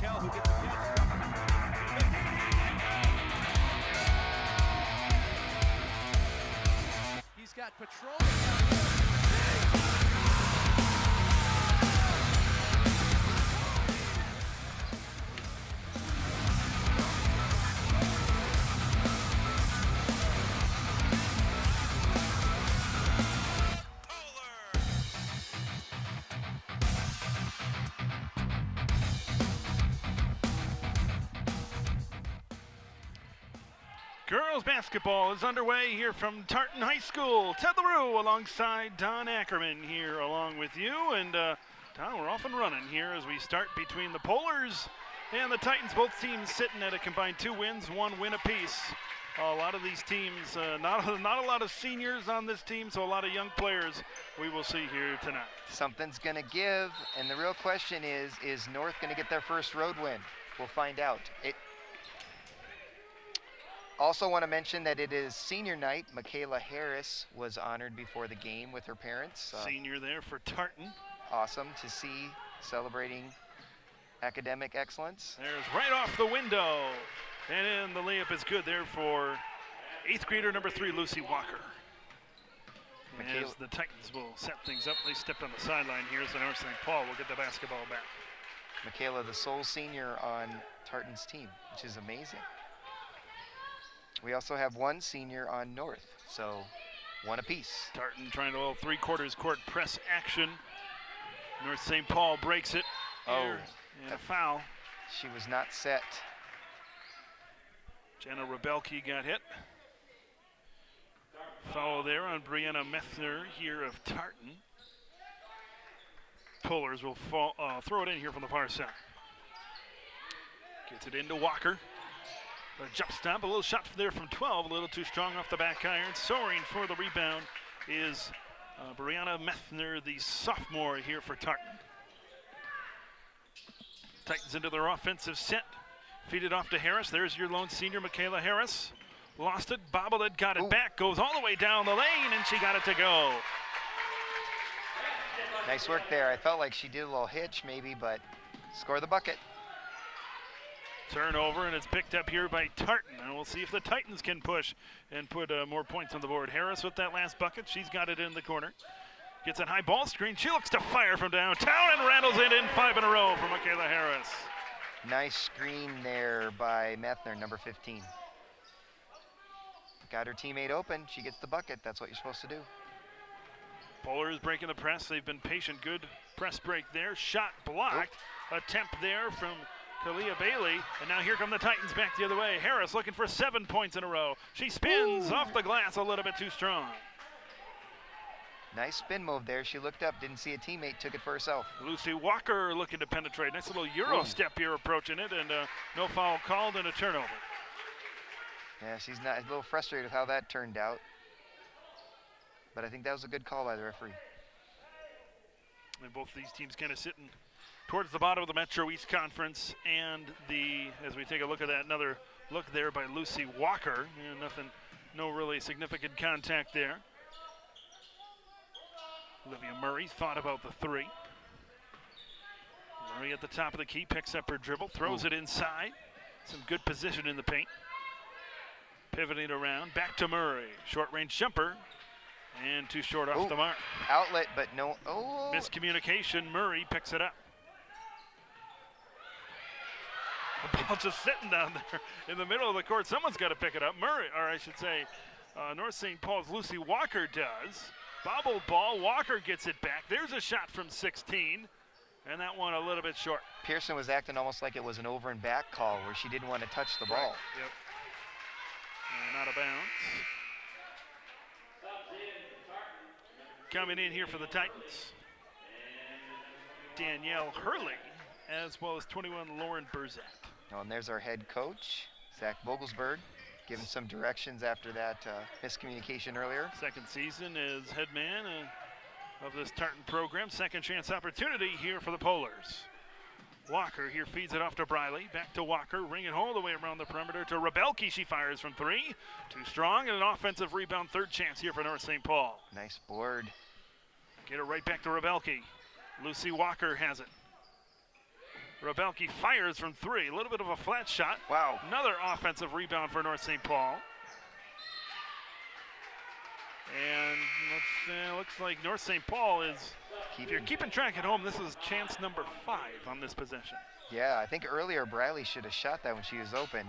Raquel who gets the catch. He's got patrol. Girls basketball is underway here from Tartan High School. Ted LaRue alongside Don Ackerman here along with you. And Don, we're off and running here as we start between the Polars and the Titans. Both teams sitting at a combined 2 wins, 1 win apiece. A lot of these teams, not a lot of seniors on this team, so a lot of young players we will see here tonight. Something's going to give, and the real question is North going to get their first road win? We'll find out. Also want to mention that it is senior night. Michaela Harris was honored before the game with her parents. Senior there for Tartan. Awesome to see, celebrating academic excellence. There's right off the window. And in the layup is good there for 8th grader number 3, Lucy Walker. As the Titans will set things up, they stepped on the sideline here, so North St. Paul will get the basketball back. Michaela, the sole senior on Tartan's team, which is amazing. We also have 1 senior on North, so 1 apiece. Tartan trying to hold 3/4 court press action. North St. Paul breaks it. Oh, and a foul. She was not set. Jenna Rebelke got hit. Foul there on Brianna Methner here of Tartan. Polars will throw it in here from the far side. Gets it into Walker. A jump stop, a little shot there from 12, a little too strong off the back iron. Soaring for the rebound is Brianna Methner, the sophomore here for Tartan. Titans into their offensive set. Feed it off to Harris. There's your lone senior, Michaela Harris. Lost it, bobbled it, got it back, goes all the way down the lane, and she got it to go. Nice work there. I felt like she did a little hitch maybe, but score the bucket. Turnover, and it's picked up here by Tartan. And we'll see if the Titans can push and put more points on the board. Harris with that last bucket. She's got it in the corner. Gets a high ball screen. She looks to fire from downtown and rattles it in 5 in a row for Michaela Harris. Nice screen there by Methner, number 15. Got her teammate open. She gets the bucket. That's what you're supposed to do. Polars breaking the press. They've been patient. Good press break there. Shot blocked. Attempt there from Kalia Bailey, and now here come the Titans back the other way. Harris looking for 7 points in a row. She spins off the glass a little bit too strong. Nice spin move there. She looked up, didn't see a teammate, took it for herself. Lucy Walker looking to penetrate. Nice little Euro step here approaching it, and no foul called and a turnover. Yeah, she's a little frustrated with how that turned out. But I think that was a good call by the referee. And both these teams kind of sitting towards the bottom of the Metro East Conference, and as we take a look at that, another look there by Lucy Walker. No really significant contact there. Olivia Murray thought about the 3. Murray at the top of the key, picks up her dribble, throws it inside. Some good position in the paint. Pivoting around, back to Murray. Short range jumper, and too short off the mark. Outlet, but no, miscommunication, Murray picks it up. The ball just sitting down there in the middle of the court. Someone's got to pick it up. Murray, or I should say, North St. Paul's Lucy Walker does. Bobbled ball, Walker gets it back. There's a shot from 16, and that one a little bit short. Pearson was acting almost like it was an over and back call where she didn't want to touch the ball. Right. Yep. And out of bounds. Coming in here for the Titans, Danielle Hurley, as well as 21 Lauren Burzak. Oh, and there's our head coach, Zach Vogelsberg, giving some directions after that miscommunication earlier. Second season as head man of this Tartan program. Second chance opportunity here for the Polars. Walker here feeds it off to Briley. Back to Walker, ring it all the way around the perimeter to Rebelke. She fires from 3. Too strong, and an offensive rebound. Third chance here for North St. Paul. Nice board. Get it right back to Rebelke. Lucy Walker has it. Rebelke fires from 3. A little bit of a flat shot. Wow. Another offensive rebound for North St. Paul. And looks like North St. Paul is, if you're keeping track at home, this is chance number 5 on this possession. Yeah, I think earlier Briley should have shot that when she was open.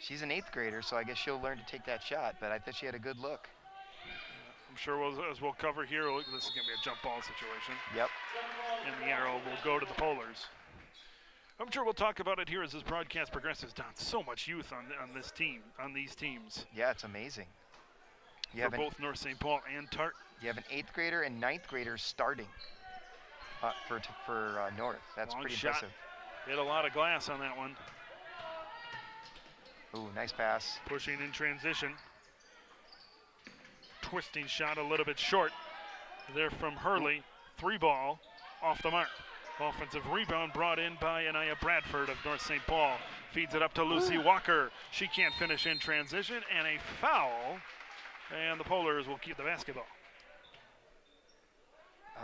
She's an 8th grader, so I guess she'll learn to take that shot, but I thought she had a good look. I'm sure as we'll cover here, this is going to be a jump ball situation. Yep. And the arrow will go to the Polars. I'm sure we'll talk about it here as this broadcast progresses. Don, so much youth on this team, on these teams. Yeah, it's amazing. For both North St. Paul and Tartan. You have an 8th grader and 9th grader starting for North. That's Long pretty shot. impressive. Hit a lot of glass on that one. Ooh, nice pass. Pushing in transition. Twisting shot a little bit short. There from Hurley. 3 ball off the mark. Offensive rebound brought in by Anaya Bradford of North St. Paul. Feeds it up to Lucy Walker. She can't finish in transition, and a foul. And the Polars will keep the basketball.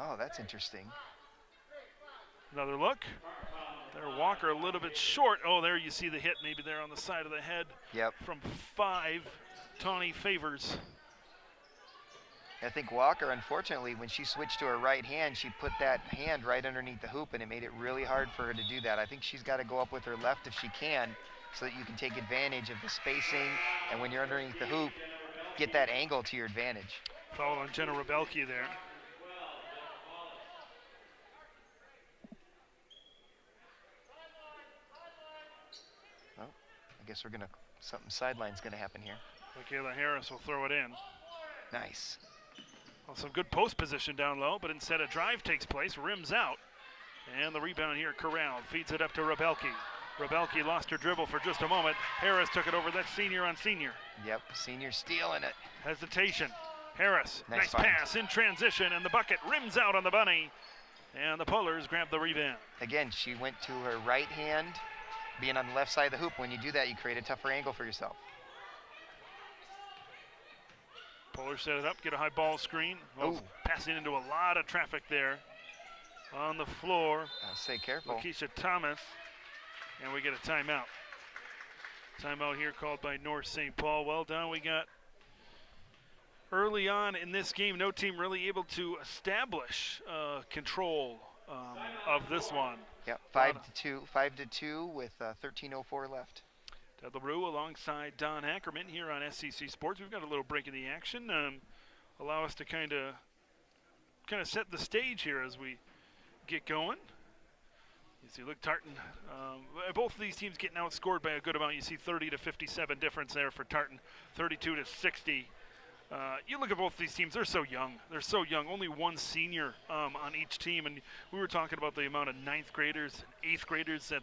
Oh, that's interesting. Another look. There, Walker a little bit short. Oh, there you see the hit, maybe there on the side of the head. Yep. From 5, Tawny Favors. I think Walker, unfortunately, when she switched to her right hand, she put that hand right underneath the hoop, and it made it really hard for her to do that. I think she's got to go up with her left if she can, so that you can take advantage of the spacing, and when you're underneath the hoop, get that angle to your advantage. Foul on Jenna Rebelke there. Well, I guess something sideline's gonna happen here. Michaela Harris will throw it in. Nice. Well, some good post position down low, but instead a drive takes place, rims out. And the rebound here corralled, feeds it up to Rebelke. Rebelke lost her dribble for just a moment. Harris took it over. That's senior on senior. Yep, senior stealing it. Hesitation. Harris, nice find. pass in transition, and the bucket rims out on the bunny. And the Polars grab the rebound. Again, she went to her right hand, being on the left side of the hoop. When you do that, you create a tougher angle for yourself. Polars set it up, get a high ball screen. Well, passing into a lot of traffic there on the floor. Stay careful. Lakeisha Thomas. And we get a timeout. Timeout here called by North St. Paul. Well done. We got early on in this game, no team really able to establish control of this one. Yep, 5-2 with 13:04 left. Ted LaRue alongside Don Ackerman here on SCC Sports. We've got a little break in the action. Allow us to kind of set the stage here as we get going. You see, look, Tartan, both of these teams getting outscored by a good amount. You see 30-57 difference there for Tartan, 32-60. You look at both these teams, they're so young. They're so young, only one senior on each team. And we were talking about the amount of 9th graders and 8th graders that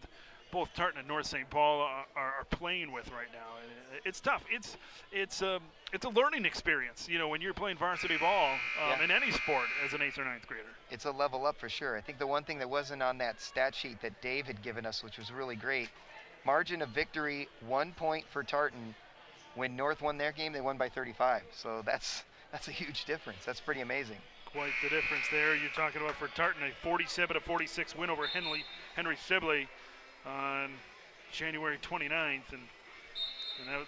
both Tartan and North St. Paul are playing with right now. It's tough. It's a learning experience, you know, when you're playing varsity ball in any sport as an 8th or 9th grader. It's a level up for sure. I think the one thing that wasn't on that stat sheet that Dave had given us, which was really great, margin of victory, 1 point for Tartan. When North won their game, they won by 35. So that's a huge difference. That's pretty amazing. Quite the difference there. You're talking about for Tartan, a 47-46 win over Henry Sibley on January 29th, and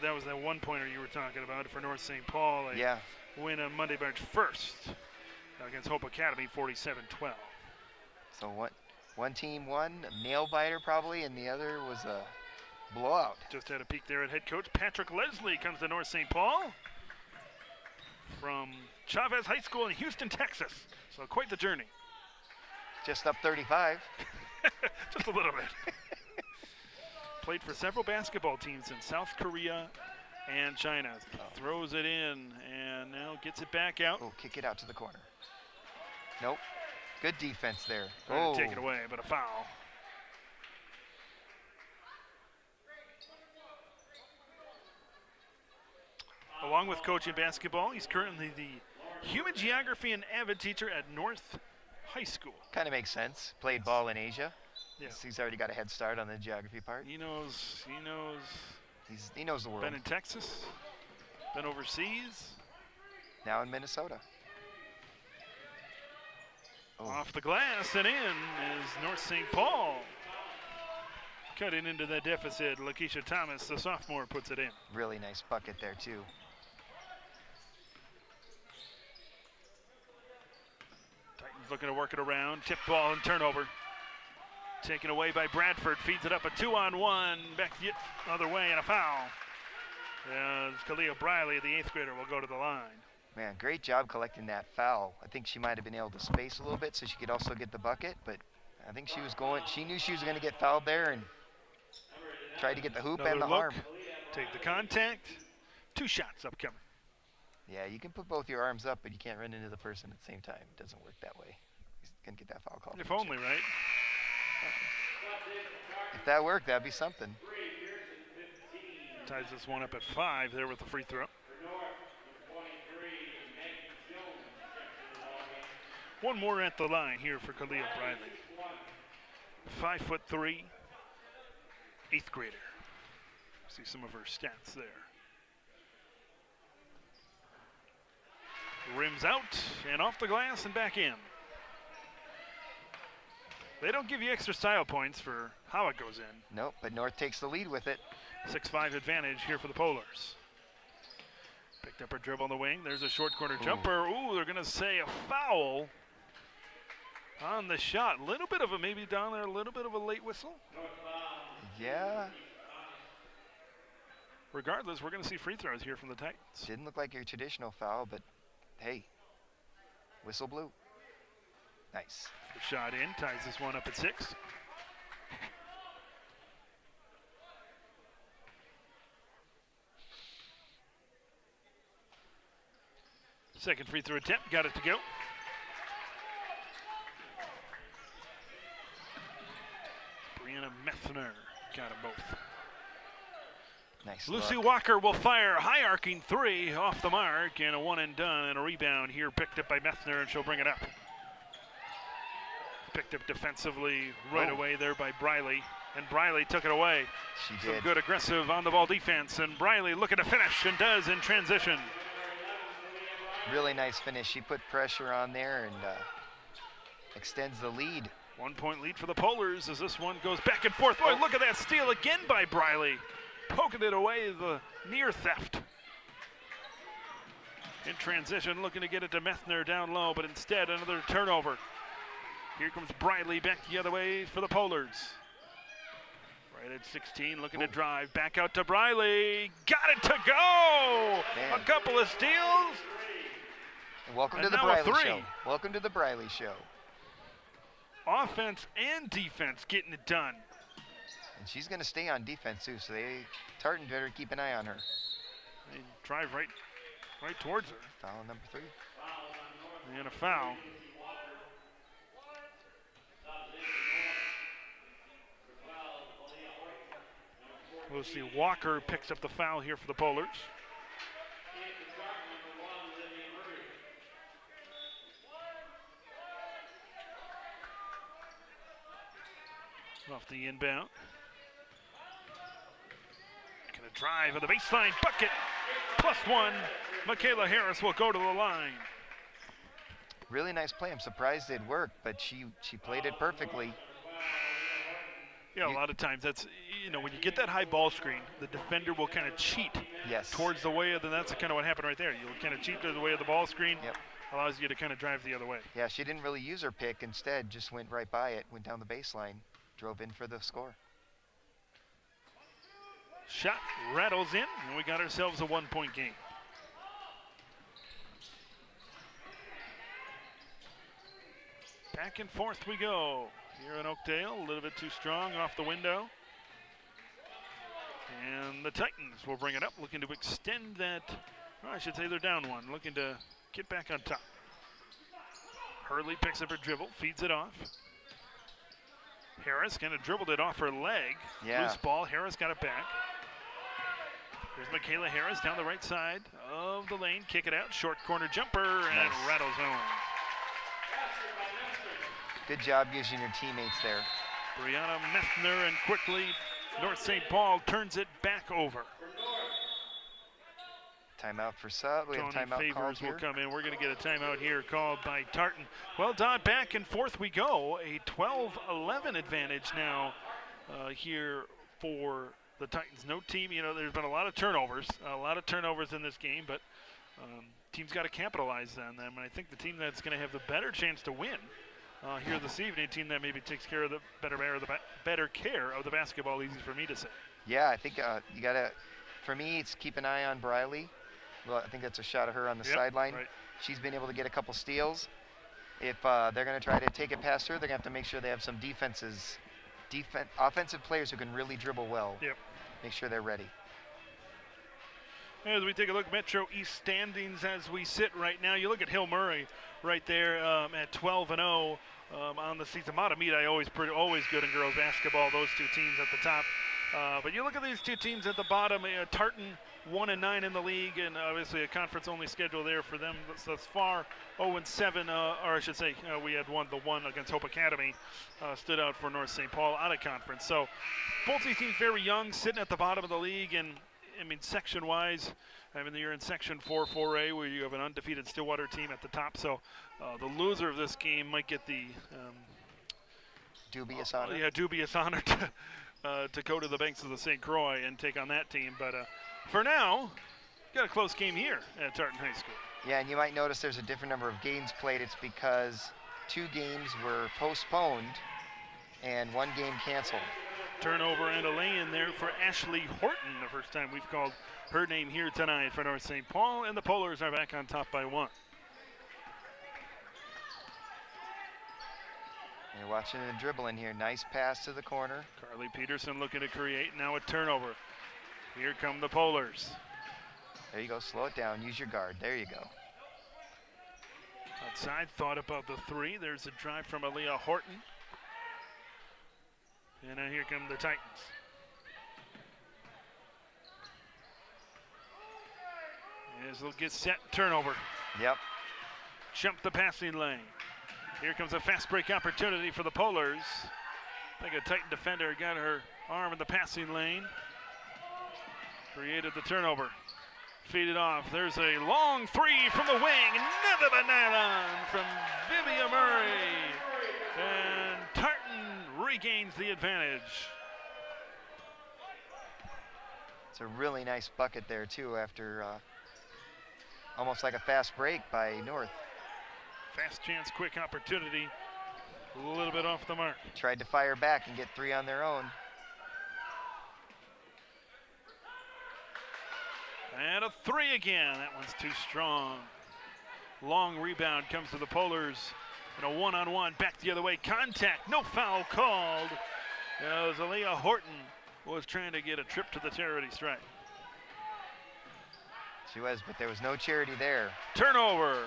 that was that 1-pointer you were talking about for North St. Paul. A win on Monday, March 1st against Hope Academy, 47-12. So one team won, a nail biter probably, and the other was a blowout. Just had a peek there at head coach Patrick Leslie comes to North St. Paul from Chavez High School in Houston, Texas. So quite the journey. Just up 35. Just a little bit. Played for several basketball teams in South Korea and China. Throws it in and now gets it back out. Oh, kick it out to the corner. Nope. Good defense there. Trying to take it away, but a foul. Along with coaching basketball, he's currently the human geography and avid teacher at North High School. Kind of makes sense. Played ball in Asia. Yeah. He's already got a head start on the geography part. He knows. He knows the world. Been in Texas, been overseas. Now in Minnesota. Oh. Off the glass and in is North St. Paul. Cutting into the deficit, Lakeisha Thomas, the sophomore, puts it in. Really nice bucket there, too. Titans looking to work it around. Tip ball and turnover. Taken away by Bradford. Feeds it up a 2-on-1. Back the other way and a foul. As Kalia Briley, the 8th grader, will go to the line. Man, great job collecting that foul. I think she might have been able to space a little bit so she could also get the bucket, but I think she knew she was going to get fouled there and tried to get the hoop Another and the look. arm. Take the contact. 2 shots upcoming. Yeah, you can put both your arms up, but you can't run into the person at the same time. It doesn't work that way. He's going to get that foul call. If only, right? If that worked, that'd be something. Ties this one up at 5 there with the free throw. One more at the line here for Kalia Briley. 5'3", 8th grader. See some of her stats there. Rims out and off the glass and back in. They don't give you extra style points for how it goes in. Nope, but North takes the lead with it. 6-5 advantage here for the Polars. Picked up her dribble on the wing. There's a short corner jumper. Ooh, they're going to say a foul on the shot. Little bit of a, maybe down there, a little bit of a late whistle. Yeah. Regardless, we're going to see free throws here from the Titans. Didn't look like your traditional foul, but hey, whistle blew. Nice. The shot in, ties this one up at 6. Second free throw attempt, got it to go. Brianna Methner got them both. Nice Lucy look. Walker will fire a high arcing 3 off the mark, and a 1 and done, and a rebound here picked up by Methner, and she'll bring it up. Picked up defensively right away there by Briley, and Briley took it away. She Some did. good aggressive on the ball defense, and Briley looking to finish and does in transition. Really nice finish. She put pressure on there and extends the lead. 1 point lead for the Polars as this one goes back and forth. Boy, look at that steal again by Briley. Poking it away, the near theft. In transition, looking to get it to Methner down low, but instead another turnover. Here comes Briley back the other way for the Polars. Right at 16, looking to drive. Back out to Briley. Got it to go! Man. A couple of steals. And welcome And to the now a Briley 3. Show. Welcome to the Briley Show. Offense and defense getting it done. And she's going to stay on defense, too, so Tartan better keep an eye on her. They drive right towards her. Foul number 3. And a foul. Lucy Walker picks up the foul here for the Polars. Off the inbound. Gonna drive on the baseline, bucket, +1. Michaela Harris will go to the line. Really nice play. I'm surprised it worked, but she played it perfectly. Yeah, a lot of times that's, when you get that high ball screen, the defender will kind of cheat towards the way of that's kind of what happened right there. You'll kind of cheat to the way of the ball screen. Yep. Allows you to kind of drive the other way. Yeah, she didn't really use her pick. Instead, just went right by it, went down the baseline, drove in for the score. Shot rattles in, and we got ourselves a 1 point game. Back and forth we go. Here in Oakdale, a little bit too strong off the window. And the Titans will bring it up, looking to extend that. Well, I should say they're down 1, looking to get back on top. Hurley picks up her dribble, feeds it off. Harris kind of dribbled it off her leg. Yeah. Loose ball, Harris got it back. Here's Michaela Harris down the right side of the lane, kick it out, short corner jumper, and it rattles home. Good job using your teammates there. Brianna Methner, and quickly North St. Paul turns it back over. Timeout for sub. We have Tony timeout called Favors will here. come in. We're going to get a timeout here called by Tartan. Well, Don, back and forth we go. A 12-11 advantage now here for the Titans. No team, there's been a lot of turnovers in this game, but team's got to capitalize on them. And I think the team that's going to have the better chance to win here this evening, team that maybe takes care of the better care of the basketball, easy for me to say. Yeah, I think you got to, for me, it's keep an eye on Briley. Well, I think that's a shot of her on the sideline. Right. She's been able to get a couple steals. If they're going to try to take it past her, they're going to have to make sure they have some offensive players who can really dribble well. Yep. Make sure they're ready. As we take a look, Metro East standings as we sit right now, you look at Hill Murray right there at 12-0 on the season. Matamita always good in girls basketball. Those two teams at the top. But you look at these two teams at the bottom. Tartan 1-9 in the league, and obviously a conference-only schedule there for them thus far. 0-7, or I should say, we had the one against Hope Academy, stood out for North St. Paul out of conference. So both these teams very young, sitting at the bottom of the league, and I mean section-wise, you're in Section 4-4A where you have an undefeated Stillwater team at the top. So the loser of this game might get the dubious honor. Dubious honor to go to the banks of the St. Croix and take on that team. But for now, got a close game here at Tartan High School. Yeah, and you might notice there's a different number of games played. It's because 2 games were postponed and 1 game canceled. Turnover and a lay-in there for Ashley Horton, the first time we've called her name here tonight for North St. Paul, and the Polars are back on top by 1. You're watching the dribbling here. Nice pass to the corner. Carly Peterson looking to create. Now a turnover. Here come the Polars. There you go. Slow it down. Use your guard. There you go. Outside, thought about the 3. There's a drive from Aaliyah Horton. And now here come the Titans. As they'll get set, turnover. Yep. Jump the passing lane. Here comes a fast break opportunity for the Polars. I think a Titan defender got her arm in the passing lane. Created the turnover. Feed it off. There's a long 3 from the wing. Another banana from Vivian Murray. And Tartan regains the advantage. It's a really nice bucket there, too, after almost like a fast break by North. Fast chance, quick opportunity. A little bit off the mark. Tried to fire back and get 3 on their own. And a 3 again. That one's too strong. Long rebound comes to the Polars. And a one-on-one back the other way. Contact, no foul called. As Aaliyah Horton was trying to get a trip to the charity stripe. She was, but there was no charity there. Turnover.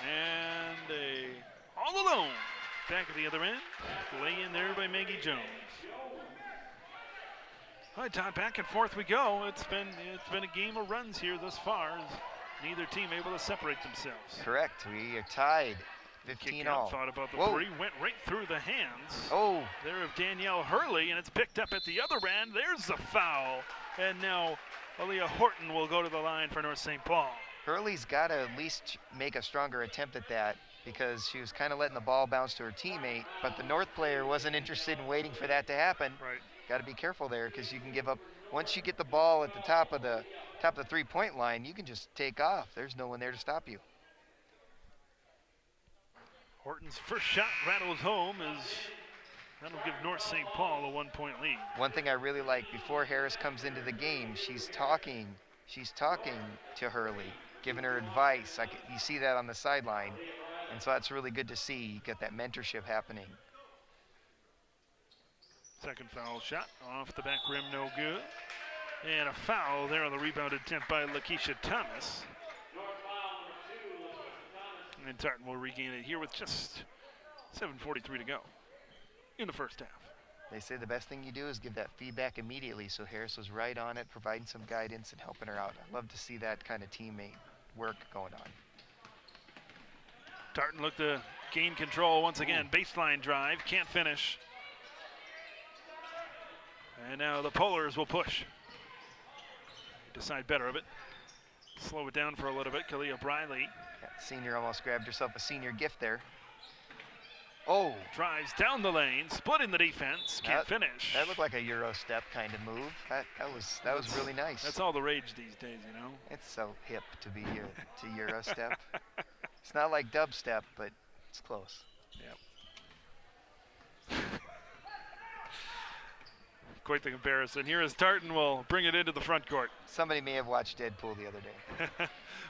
And all alone. Back at the other end. Lay in there by Maggie Jones. All right, Todd, back and forth we go. It's been a game of runs here thus far. Neither team able to separate themselves. Correct. We are tied. 15 all. Thought about the 3, went right through the hands. Oh. There of Danielle Hurley, and it's picked up at the other end. There's the foul. And now Aaliyah Horton will go to the line for North St. Paul. Hurley's got to at least make a stronger attempt at that because she was kind of letting the ball bounce to her teammate, but the North player wasn't interested in waiting for that to happen. Right. Got to be careful there because you can give up. Once you get the ball at the top of the 3-point line, you can just take off. There's no one there to stop you. Horton's first shot rattles home as that'll give North St. Paul a 1-point lead. One thing I really like, before Harris comes into the game, she's talking to Hurley, giving her advice. You see that on the sideline, and so that's really good to see. You get that mentorship happening. Second foul shot off the back rim, no good. And a foul there on the rebound attempt by Lakeisha Thomas. And Tartan will regain it here with just 7:43 to go in the first half. They say the best thing you do is give that feedback immediately, so Harris was right on it, providing some guidance and helping her out. I love to see that kind of teammate work going on. Tartan looked to gain control once again. Baseline drive, can't finish. And now the Polars will push. Decide better of it. slow it down for a little bit. Kalia Briley Yeah, senior almost grabbed herself a senior gift there. Oh, drives down the lane, splitting the defense, can't finish. that looked like a Euro step kind of move. That was really nice. That's all the rage these days, you know. It's so hip to be to Euro step. It's not like dub step, but it's close. Yep. Quite the comparison. Here is Tartan will bring it into the front court. Somebody may have watched Deadpool the other day.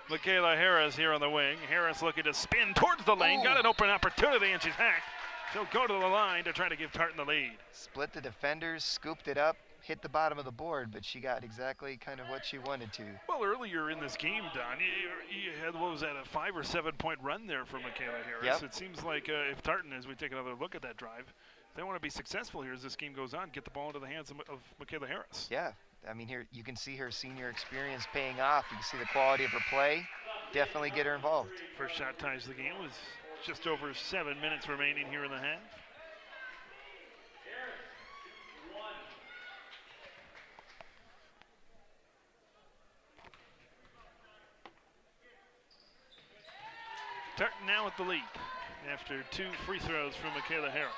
Michaela Harris here on the wing. Harris looking to spin towards the lane. Ooh. Got an open opportunity, and she's hacked. She'll go to the line to try to give Tartan the lead. Split the defenders, scooped it up, hit the bottom of the board, but she got exactly kind of what she wanted to. Well, earlier in this game, Don, you had, what was that, a 5 or 7 point run there for Michaela Harris. Yep. It seems like if Tartan, as we take another look at that drive, if they want to be successful here as this game goes on, get the ball into the hands of Michaela Harris. Yeah, I mean, here you can see her senior experience paying off. You can see the quality of her play. Definitely get her involved. First shot ties the game with just over 7 minutes remaining here in the half. Tartan now with the lead after 2 free throws from Michaela Harris.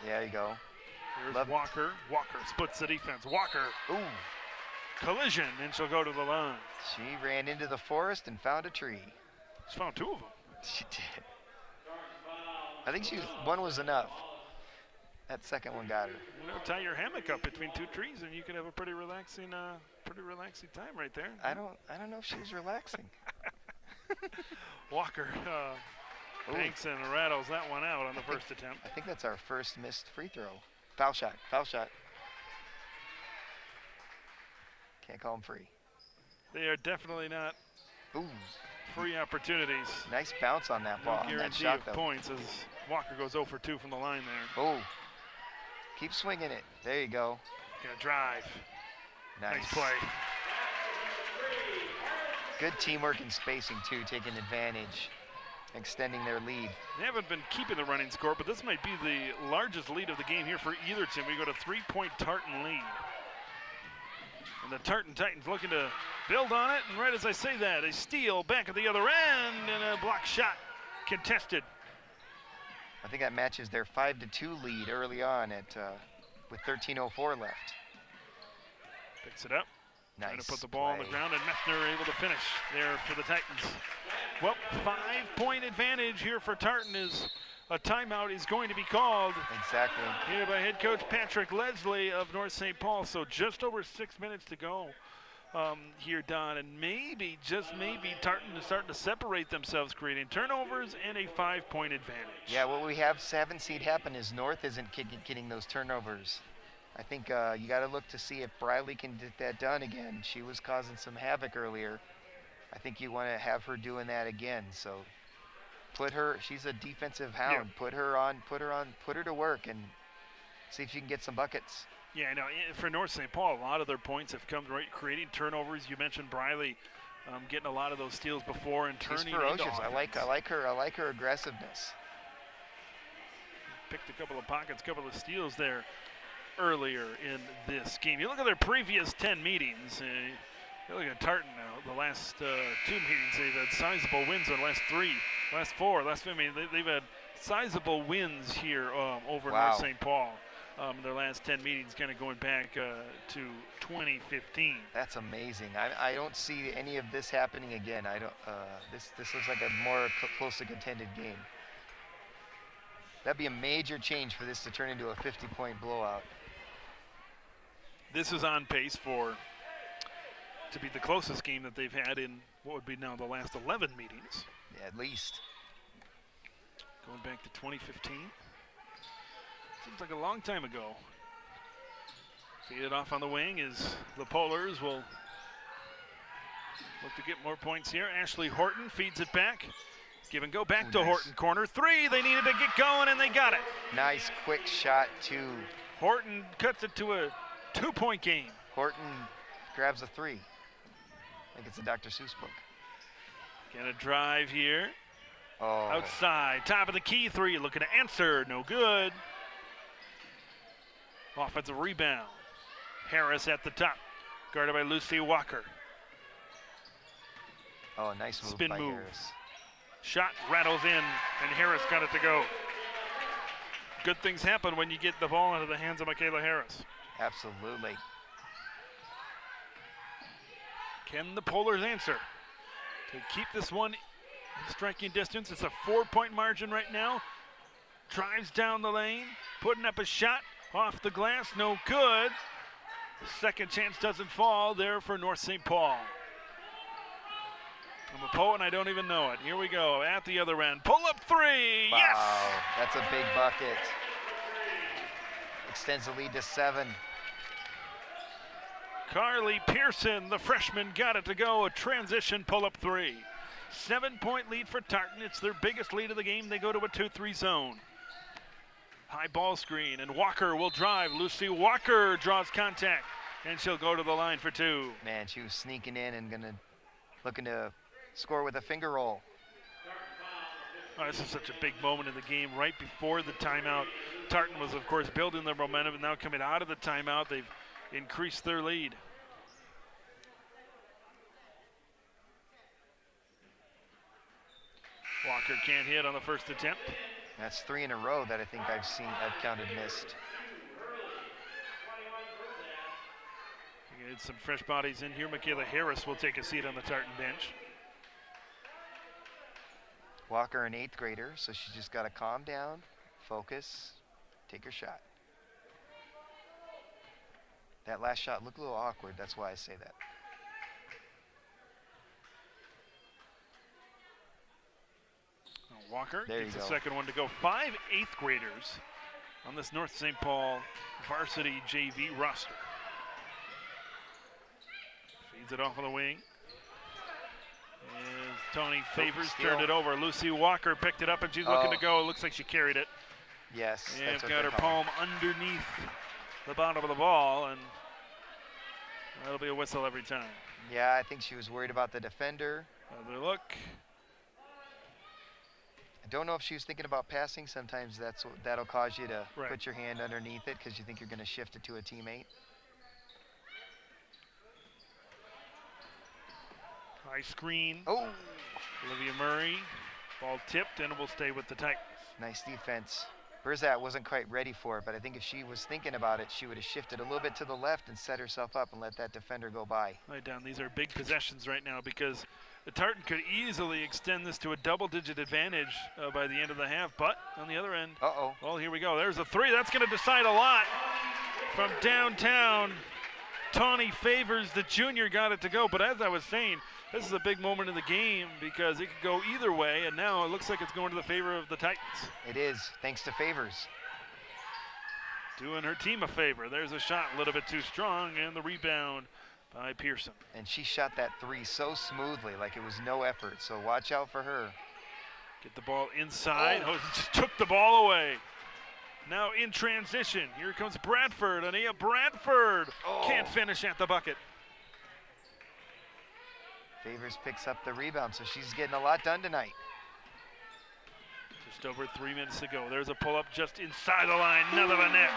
There you go. Here's Walker. Walker splits the defense. Walker. Ooh. Collision, and she'll go to the line. She ran into the forest and found a tree. She's found 2 of them. She did. I think one was enough. That second one got her. You know, tie your hammock up between 2 trees, and you can have a pretty relaxing time right there. I don't know if she was relaxing. Walker banks and rattles that one out on the first attempt. I think that's our first missed free throw. Foul shot. Foul shot. Can't call them free. They are definitely not Ooh. free opportunities. Nice bounce on that ball. No guarantee that shot, of though. points as Walker goes 0 for 2 from the line there. Oh. Keep swinging it. There you go. Gonna drive. Nice play. Good teamwork and spacing, too, taking advantage, extending their lead. They haven't been keeping the running score, but this might be the largest lead of the game here for either team. We got a 3-point Tartan lead. And the Tartan Titans looking to build on it, and right as I say that, a steal back at the other end, and a block shot contested. I think that matches their 5-2 lead early on with 13:04 left. Picks it up. Nice. Trying to put the ball on the ground, and Meffner able to finish there for the Titans. Well, 5-point advantage here for Tartan as a timeout is going to be called. Exactly. Here by head coach Patrick Leslie of North St. Paul. So just over 6 minutes to go here, Don, and maybe, just maybe, Tartan is starting to separate themselves, creating turnovers and a 5-point advantage. Yeah, what we have 7 seed happen is North isn't getting those turnovers. I think you got to look to see if Briley can get that done again. She was causing some havoc earlier. I think you want to have her doing that again. So put her. She's a defensive hound. Yeah. Put her to work and see if you can get some buckets. Yeah, no. For North St. Paul, a lot of their points have come right creating turnovers. You mentioned Briley getting a lot of those steals before and turning. She's ferocious. Into I like her aggressiveness. Picked a couple of pockets, couple of steals there earlier in this game. You look at their previous 10 meetings. You look at Tartan now. The last 2 meetings, they've had sizable wins in the last 3, last 4, I mean, they've had sizable wins here over North St. Paul. Their last 10 meetings, kind of going back to 2015. That's amazing. I don't see any of this happening again. I don't. This looks like a more closely contended game. That'd be a major change for this to turn into a 50-point blowout. This is on pace to be the closest game that they've had in what would be now the last 11 meetings. Yeah, at least. Going back to 2015. Seems like a long time ago. Feed it off on the wing as the Polars will look to get more points here. Ashley Horton feeds it back. Give and go back to nice. Horton. Corner 3. They needed to get going, and they got it. Nice quick shot, too. Horton cuts it to a 2-point game. Horton grabs a 3. I think it's a Dr. Seuss book. Gonna drive here. Oh. Outside. Top of the key 3. Looking to answer. No good. Offensive rebound. Harris at the top, guarded by Lucy Walker. Oh, nice move Spin by move. Harris. Shot rattles in, and Harris got it to go. Good things happen when you get the ball into the hands of Michaela Harris. Absolutely. Can the Polars answer to keep this one in striking distance? It's a 4-point margin right now. Drives down the lane, putting up a shot off the glass, no good. Second chance doesn't fall there for North St. Paul. I'm a poet and I don't even know it. Here we go at the other end. Pull up three. Wow, Yes! that's a big bucket. Extends the lead to 7. Carly Pearson, the freshman, got it to go. A transition pull-up three. 7-point lead for Tartan. It's their biggest lead of the game. They go to a 2-3 zone. High ball screen, and Walker will drive. Lucy Walker draws contact, and she'll go to the line for 2. Man, she was sneaking in and looking to score with a finger roll. Oh, this is such a big moment in the game right before the timeout. Tartan was, of course, building their momentum, and now coming out of the timeout, they've increased their lead. Walker can't hit on the first attempt. That's 3 in a row that I think I've counted missed. You get some fresh bodies in here. Michaela Harris will take a seat on the Tartan bench. Walker, an 8th grader, so she just got to calm down, focus, take her shot. That last shot looked a little awkward. That's why I say that. Walker there gets you the go. second one to go. 5 8th graders on this North St. Paul varsity JV roster. Feeds it off of the wing. As Tony Favors turned it over. Lucy Walker picked it up and she's looking to go. It looks like she carried it. Yes. And that's what got her they're calling. palm underneath the bottom of the ball, and that'll be a whistle every time. Yeah, I think she was worried about the defender. Another look. I don't know if she was thinking about passing. Sometimes that'll cause you to Right. put your hand underneath it because you think you're going to shift it to a teammate. High screen. Oh, Olivia Murray. Ball tipped and it will stay with the Titans. nice defense. Berzat wasn't quite ready for it, but I think if she was thinking about it, she would have shifted a little bit to the left and set herself up and let that defender go by. Right down. These are big possessions right now because the Tartan could easily extend this to a double-digit advantage by the end of the half. But on the other end, Uh-oh. well, here we go. There's a three. That's going to decide a lot from downtown. Tawny Favors, the junior, got it to go. But as I was saying, this is a big moment in the game because it could go either way. And now it looks like it's going to the favor of the Titans. It is, thanks to Favors. Doing her team a favor. There's a shot a little bit too strong, and the rebound by Pearson. And she shot that 3 so smoothly, like it was no effort. So watch out for her. Get the ball inside. Oh, just took the ball away. Now in transition. Here comes Bradford. Ania Bradford can't finish at the bucket. Favors picks up the rebound, so she's getting a lot done tonight. Just over 3 minutes to go. There's a pull-up just inside the line. None of a net.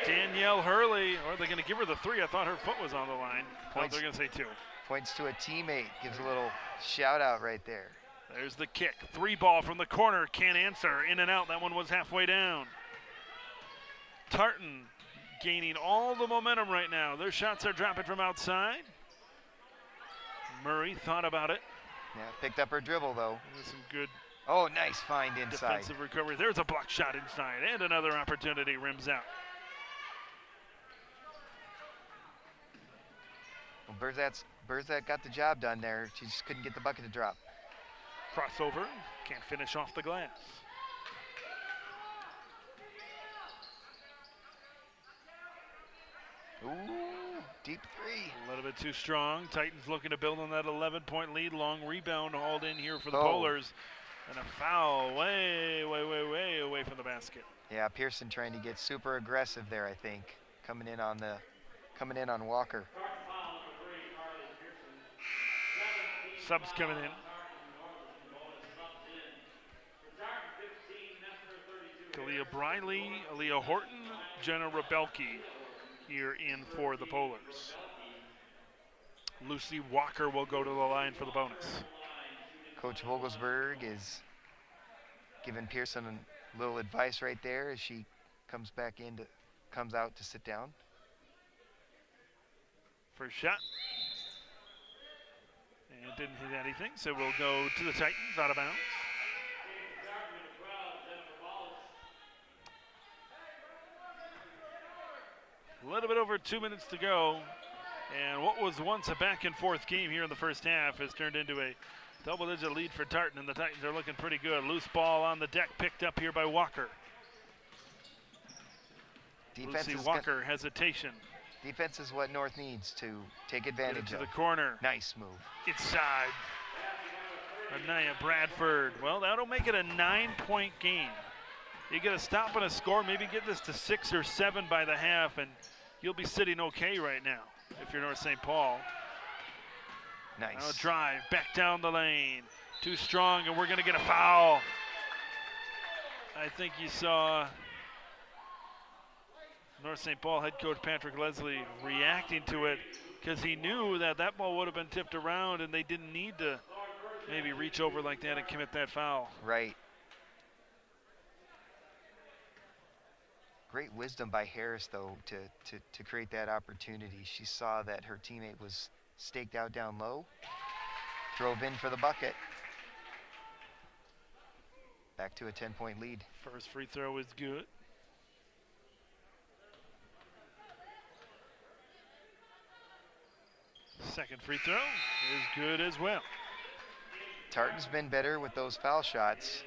Danielle Hurley, or are they going to give her the 3? I thought her foot was on the line. No, Points. they're going to say 2. Points to a teammate, gives a little shout out right there. There's the kick. 3 ball from the corner. Can't answer. In and out. That one was halfway down. Tartan gaining all the momentum right now. Their shots are dropping from outside. Murray thought about it. Yeah, picked up her dribble though. There's some good Oh, nice find inside. defensive recovery. There's a block shot inside, and another opportunity rims out. Well, Berzat got the job done there. She just couldn't get the bucket to drop. Crossover, can't finish off the glass. Ooh, deep 3. A little bit too strong. Titans looking to build on that 11-point lead. Long rebound hauled in here for the Polars. And a foul way away from the basket. Yeah, Pearson trying to get super aggressive there, I think. Coming in on Walker. Subs coming in. Kalia Briley, Aaliyah Horton, Jenna Rebelke here in for the Polars. Lucy Walker will go to the line for the bonus. Coach Vogelsberg is giving Pearson a little advice right there as she comes out to sit down. First shot. And didn't hit anything, so we'll go to the Titans, out of bounds. A little bit over 2 minutes to go. And what was once a back and forth game here in the first half has turned into a double-digit lead for Tartan, and the Titans are looking pretty good. Loose ball on the deck, picked up here by Walker. Lucy Walker, hesitation. Defense is what North needs to take advantage of. To the corner. Nice move. Inside. Anaya Bradford. Well, that'll make it a 9-point game. You get a stop and a score, maybe get this to 6 or 7 by the half, and you'll be sitting okay right now if you're North St. Paul. Nice. Now a drive back down the lane. Too strong, and we're going to get a foul. I think you saw North St. Paul head coach Patrick Leslie reacting to it because he knew that that ball would have been tipped around and they didn't need to maybe reach over like that and commit that foul. Right. Great wisdom by Harris, though, to create that opportunity. She saw that her teammate was staked out down low, drove in for the bucket. Back to a 10-point lead. First free throw is good. Second free throw is good as well. Tartan's been better with those foul shots.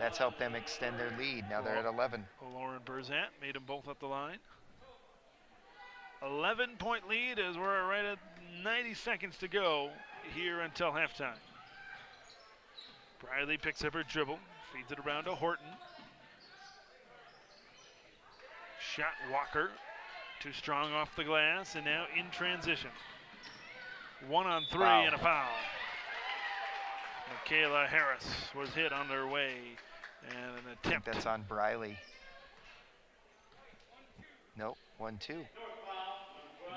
That's helped them extend their lead. Now they're at 11. Lauren Berzat made them both at the line. 11-point lead as we're right at 90 seconds to go here until halftime. Briley picks up her dribble, feeds it around to Horton. Shot Walker, too strong off the glass, and now in transition. 1-on-3 Wow. and a foul. Michaela Harris was hit on their way, and an I think attempt. that's on Briley. Nope, 1-2.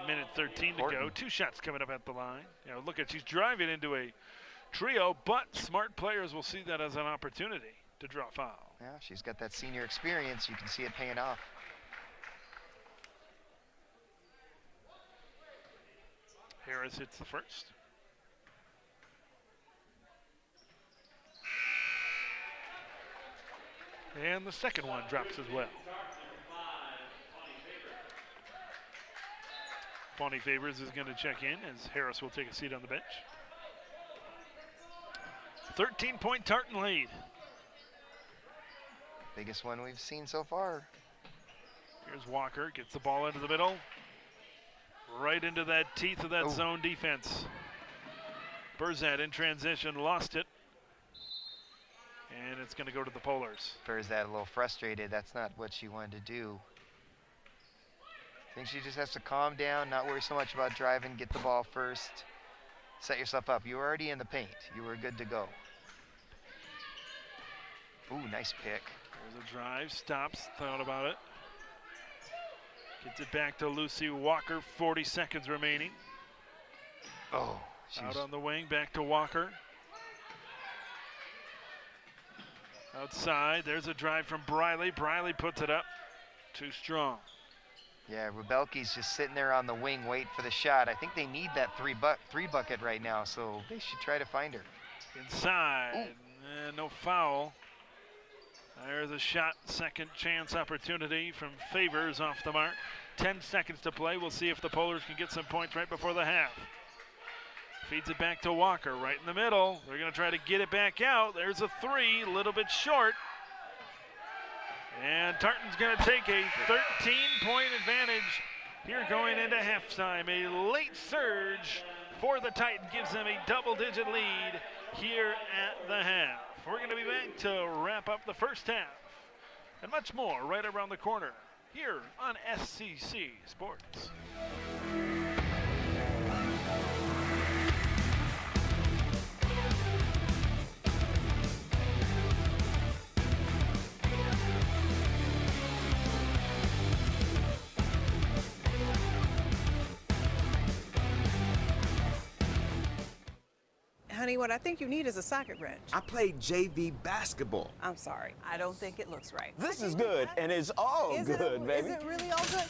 Minute 13 to Horton. go. 2 shots coming up at the line. You know, look at, she's driving into a trio, but smart players will see that as an opportunity to draw foul. Yeah, she's got that senior experience. You can see it paying off. Harris hits the first. And the second one drops as well. Bonnie Favors is going to check in as Harris will take a seat on the bench. 13-point Tartan lead. Biggest one we've seen so far. Here's Walker, gets the ball into the middle. Right into that teeth of that zone defense. Berzat in transition, lost it. And it's going to go to the Polars. Berzat a little frustrated. That's not what she wanted to do. I think she just has to calm down, not worry so much about driving, get the ball first. Set yourself up. You were already in the paint. You were good to go. Ooh, nice pick. There's a drive, stops, thought about it. Gets it back to Lucy Walker, 40 seconds remaining. Oh, out on the wing, back to Walker. Outside, there's a drive from Briley. Briley puts it up. Too strong. Yeah, Rebelke's just sitting there on the wing waiting for the shot. I think they need that three bucket right now, so they should try to find her. Inside, no foul. There's a shot, second chance opportunity from Favors off the mark. 10 seconds to play. We'll see if the Polars can get some points right before the half. Feeds it back to Walker, right in the middle. They're going to try to get it back out. There's a three, a little bit short. And Tartan's going to take a 13-point advantage here going into halftime. A late surge for the Titans gives them a double-digit lead here at the half. We're going to be back to wrap up the first half and much more right around the corner here on SCC Sports. Honey, what I think you need is a socket wrench. I played JV basketball. I'm sorry. I don't think it looks right. This is good, and it's all good, baby. Is it really all good?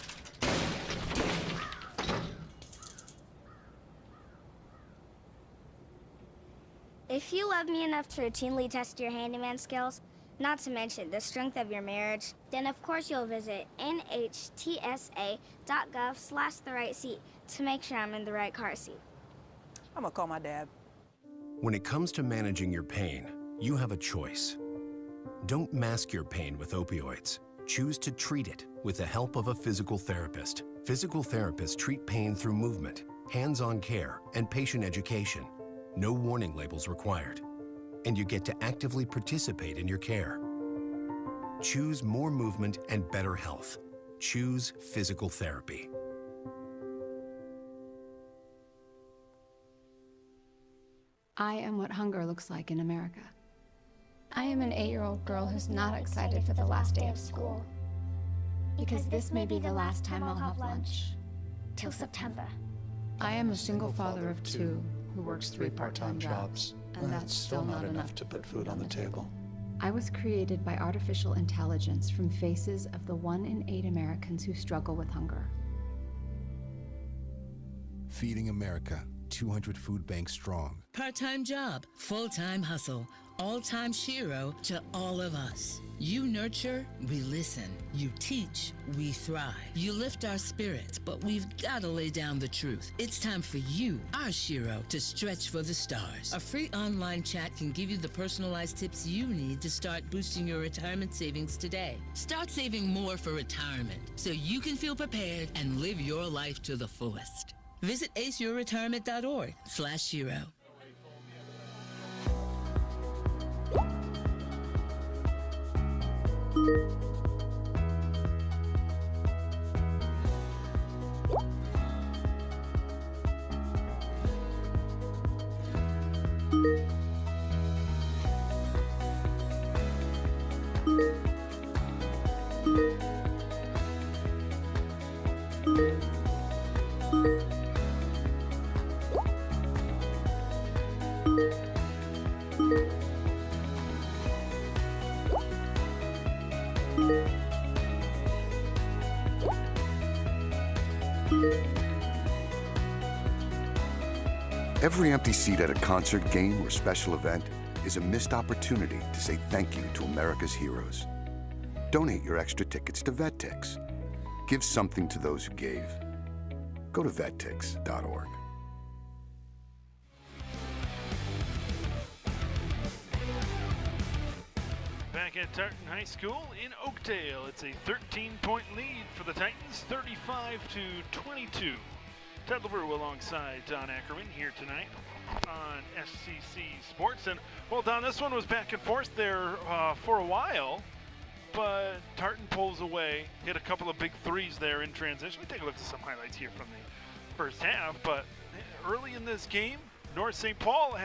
If you love me enough to routinely test your handyman skills, not to mention the strength of your marriage, then of course you'll visit nhtsa.gov/the-right-seat to make sure I'm in the right car seat. I'm gonna call my dad. When it comes to managing your pain, you have a choice. Don't mask your pain with opioids. Choose to treat it with the help of a physical therapist. Physical therapists treat pain through movement, hands-on care, and patient education. No warning labels required. And you get to actively participate in your care. Choose more movement and better health. Choose physical therapy. I am what hunger looks like in America. I am an 8-year-old girl who's not excited for the last day of school. Because this may be the last time I'll have lunch. Till September. I am a single father of 2 who works 3 part-time jobs, and that's still not enough to put food on the table. I was created by artificial intelligence from faces of the 1 in 8 Americans who struggle with hunger. Feeding America, 200 food banks strong. Part-time job, full-time hustle, all-time Shiro to all of us. You nurture, we listen. You teach, we thrive. You lift our spirits, but we've got to lay down the truth. It's time for you, our Shiro, to stretch for the stars. A free online chat can give you the personalized tips you need to start boosting your retirement savings today. Start saving more for retirement so you can feel prepared and live your life to the fullest. Visit aceyourretirement.org/Shiro. Every empty seat at a concert, game, or special event is a missed opportunity to say thank you to America's heroes. Donate your extra tickets to VetTix. Give something to those who gave. Go to vettix.org. Back at Tartan High School in Oakdale, it's a 13-point lead for the Titans, 35-22. Ted LaRue alongside Don Ackerman here tonight on SCC Sports. And, well, Don, this one was back and forth there for a while, but Tartan pulls away, hit a couple of big threes there in transition. We take a look at some highlights here from the first half, but early in this game, North St. Paul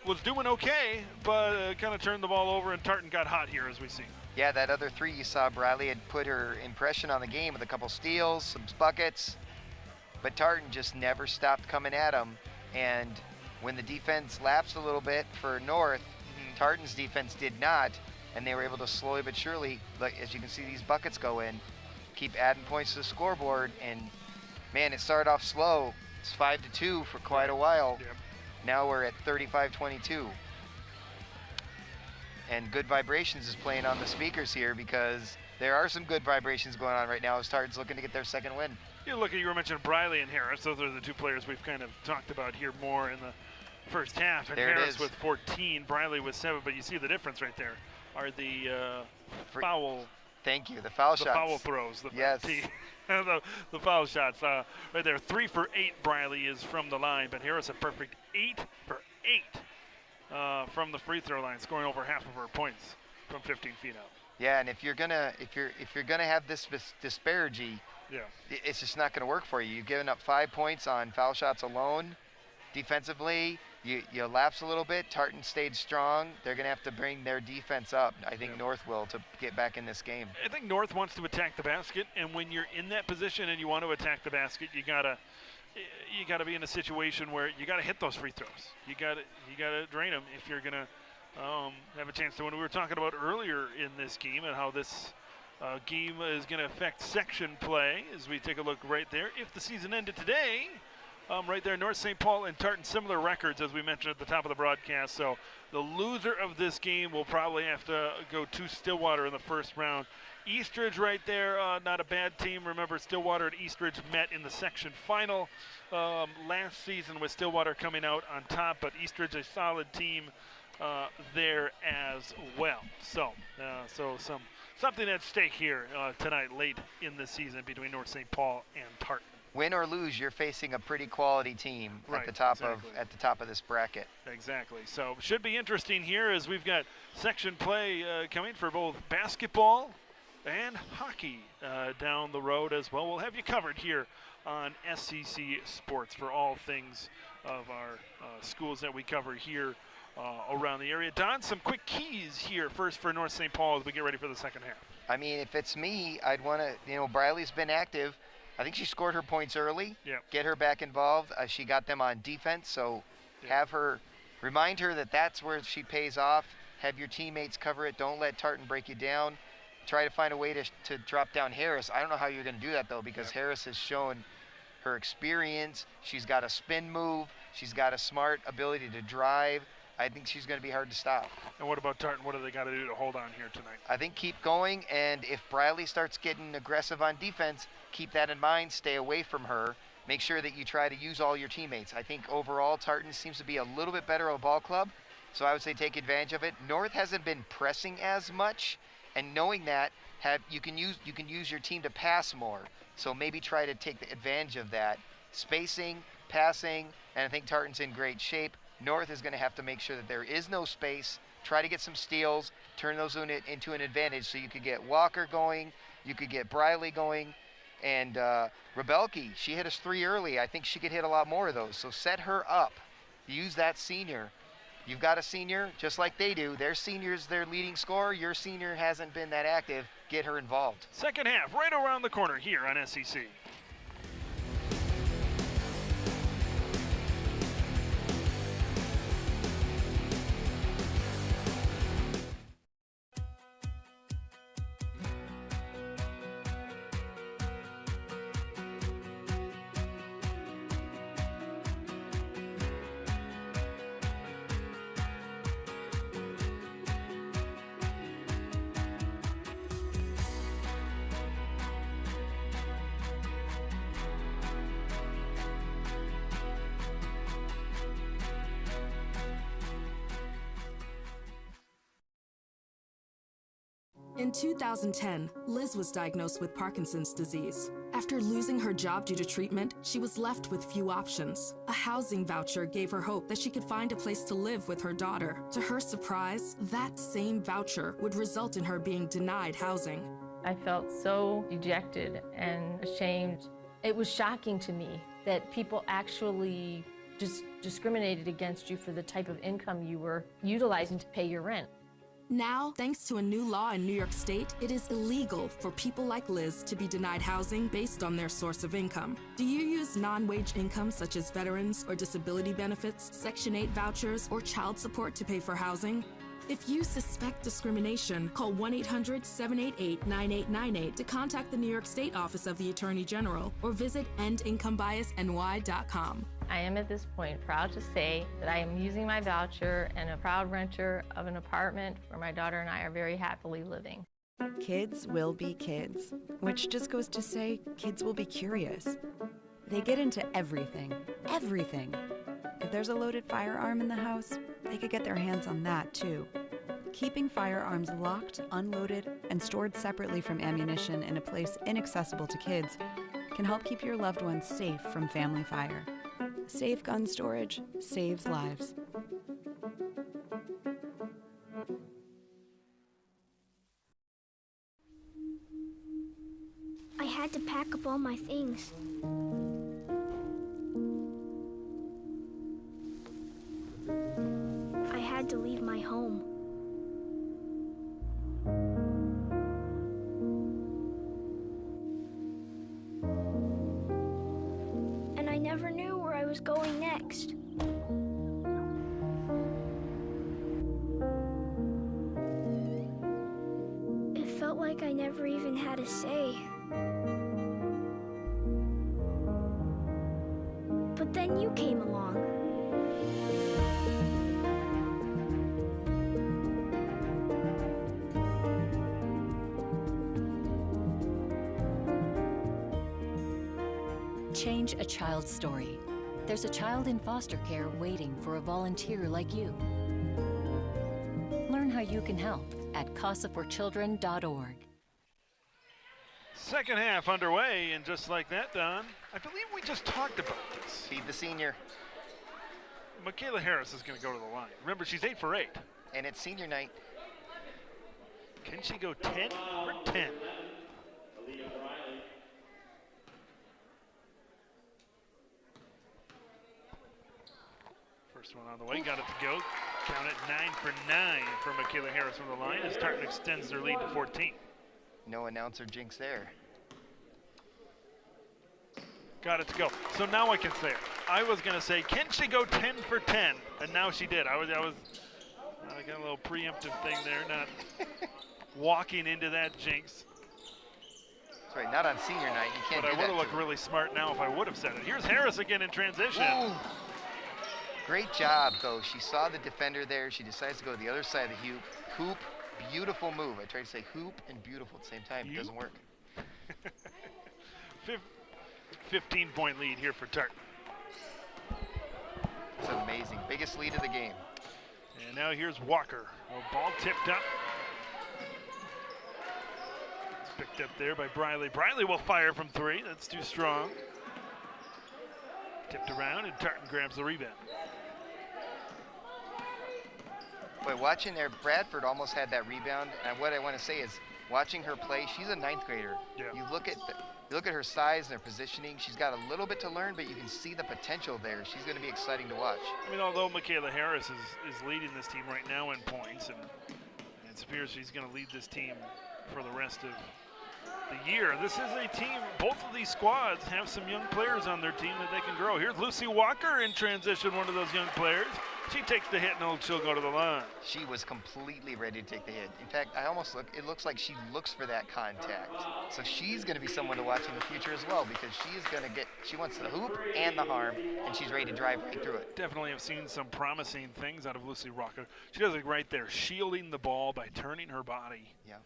was doing okay, but kind of turned the ball over, and Tartan got hot here, as we see. Yeah, that other 3 you saw, Briley had put her impression on the game with a couple steals, some buckets. But Tartan just never stopped coming at them, and when the defense lapsed a little bit for North, Tartan's defense did not, and they were able to slowly but surely, like as you can see these buckets go in, keep adding points to the scoreboard, and man, it started off slow. It's 5-2 for quite a while. Yep. Now we're at 35-22. And Good Vibrations is playing on the speakers here because there are some good vibrations going on right now as Tartan's looking to get their second win. You were mentioning Briley and Harris. Those are the 2 players we've kind of talked about here more in the first half. And there Harris with 14, Briley with 7. But you see the difference right there are the foul. Thank you, the foul shots. The foul throws. Yes. The foul shots. Right there, 3 for 8 Briley is from the line, but Harris a perfect 8 for 8 from the free throw line, scoring over half of her points from 15 feet out. Yeah, and if you're gonna have this disparity, yeah, it's just not going to work for you. You've given up 5 points on foul shots alone. Defensively, you lapse a little bit. Tartan stayed strong. They're going to have to bring their defense up, I think North will, to get back in this game. I think North wants to attack the basket, and when you're in that position and you want to attack the basket, you got to you got to be in a situation where you got to hit those free throws. You got to drain them if you're gonna have a chance to win. We were talking about earlier in this game and how this game is going to affect section play as we take a look right there. If the season ended today, right there, North St. Paul and Tartan, similar records as we mentioned at the top of the broadcast. So the loser of this game will probably have to go to Stillwater in the first round. Eastridge right there, not a bad team. Remember, Stillwater and Eastridge met in the section final last season with Stillwater coming out on top, but Eastridge a solid team there as well. So something at stake here tonight late in the season between North St. Paul and Tartan. Win or lose, you're facing a pretty quality team right, at the top exactly. of this bracket. Exactly. So should be interesting here as we've got section play coming for both basketball and hockey down the road as well. We'll have you covered here on SCC Sports for all things of our schools that we cover here around the area. Don, some quick keys here first for North St. Paul as we get ready for the second half. I mean, if it's me, I'd want to, Briley's been active. I think she scored her points early. Yep. Get her back involved. She got them on defense, so have her, remind her that that's where she pays off. Have your teammates cover it. Don't let Tartan break you down. Try to find a way to drop down Harris. I don't know how you're going to do that, though, because Harris has shown her experience. She's got a spin move. She's got a smart ability to drive. I think she's going to be hard to stop. And what about Tartan? What do they got to do to hold on here tonight? I think keep going, and if Briley starts getting aggressive on defense, keep that in mind. Stay away from her. Make sure that you try to use all your teammates. I think overall Tartan seems to be a little bit better of a ball club, so I would say take advantage of it. North hasn't been pressing as much, and knowing that, you can use your team to pass more. So maybe try to take the advantage of that. Spacing, passing, and I think Tartan's in great shape. North is going to have to make sure that there is no space, try to get some steals, turn those into an advantage so you could get Walker going, you could get Briley going, and Rebelke, she hit us 3 early. I think she could hit a lot more of those. So set her up. Use that senior. You've got a senior, just like they do. Their senior's their leading scorer. Your senior hasn't been that active. Get her involved. Second half, right around the corner here on SCC. In 2010, Liz was diagnosed with Parkinson's disease. After losing her job due to treatment, she was left with few options. A housing voucher gave her hope that she could find a place to live with her daughter. To her surprise, that same voucher would result in her being denied housing. I felt so dejected and ashamed. It was shocking to me that people actually just discriminated against you for the type of income you were utilizing to pay your rent. Now, thanks to a new law in New York State, it is illegal for people like Liz to be denied housing based on their source of income. Do you use non-wage income such as veterans or disability benefits, Section 8 vouchers, or child support to pay for housing? If you suspect discrimination, call 1-800-788-9898 to contact the New York State Office of the Attorney General or visit endincomebiasny.com. I am at this point proud to say that I am using my voucher and a proud renter of an apartment where my daughter and I are very happily living. Kids will be kids, which just goes to say kids will be curious. They get into everything, everything. If there's a loaded firearm in the house, they could get their hands on that too. Keeping firearms locked, unloaded, and stored separately from ammunition in a place inaccessible to kids can help keep your loved ones safe from family fire. Safe gun storage saves lives. I had to pack up all my things. I had to leave my home. And I never like I never even had a say. But then you came along. Change a child's story. There's a child in foster care waiting for a volunteer like you. Learn how you can help at casaforchildren.org. Second half underway, and just like that, Don, I believe we just talked about this. Feed the senior. Michaela Harris is going to go to the line. Remember, she's 8 for 8. And it's senior night. Can she go 10 for 10? First one on the way, got it to go. Count it 9 for 9 for Michaela Harris from the line as Tartan extends their lead to 14. No announcer jinx there. Got it to go. So now I can say it. I was going to say, can she go 10 for 10? And now she did. I got a little preemptive thing there, not walking into that jinx. That's right, not on senior night. You can't But do I would that have looked really smart now if I would have said it. Here's Harris again in transition. Ooh. Great job, though. She saw the defender there. She decides to go to the other side of the hoop. Beautiful move. I tried to say hoop and beautiful at the same time. It doesn't work. 15-point lead here for Tartan. It's amazing. Biggest lead of the game. And now here's Walker. A ball tipped up. It's picked up there by Briley. Briley will fire from 3. That's too strong. Tipped around, and Tartan grabs the rebound. Boy, watching there, Bradford almost had that rebound. And what I want to say is, watching her play, she's a 9th grader. Yeah. You look at her size and her positioning. She's got a little bit to learn, but you can see the potential there. She's going to be exciting to watch. I mean, although Michaela Harris is leading this team right now in points, and it appears she's going to lead this team for the rest of the year. This is a team, both of these squads have some young players on their team that they can grow. Here's Lucy Walker in transition, one of those young players. She takes the hit and she'll go to the line. She was completely ready to take the hit. In fact, it looks like she looks for that contact. So she's going to be someone to watch in the future as well, because she wants the hoop and the harm, and she's ready to drive right through it. Definitely have seen some promising things out of Lucy Walker. She does it right there, shielding the ball by turning her body. Yeah.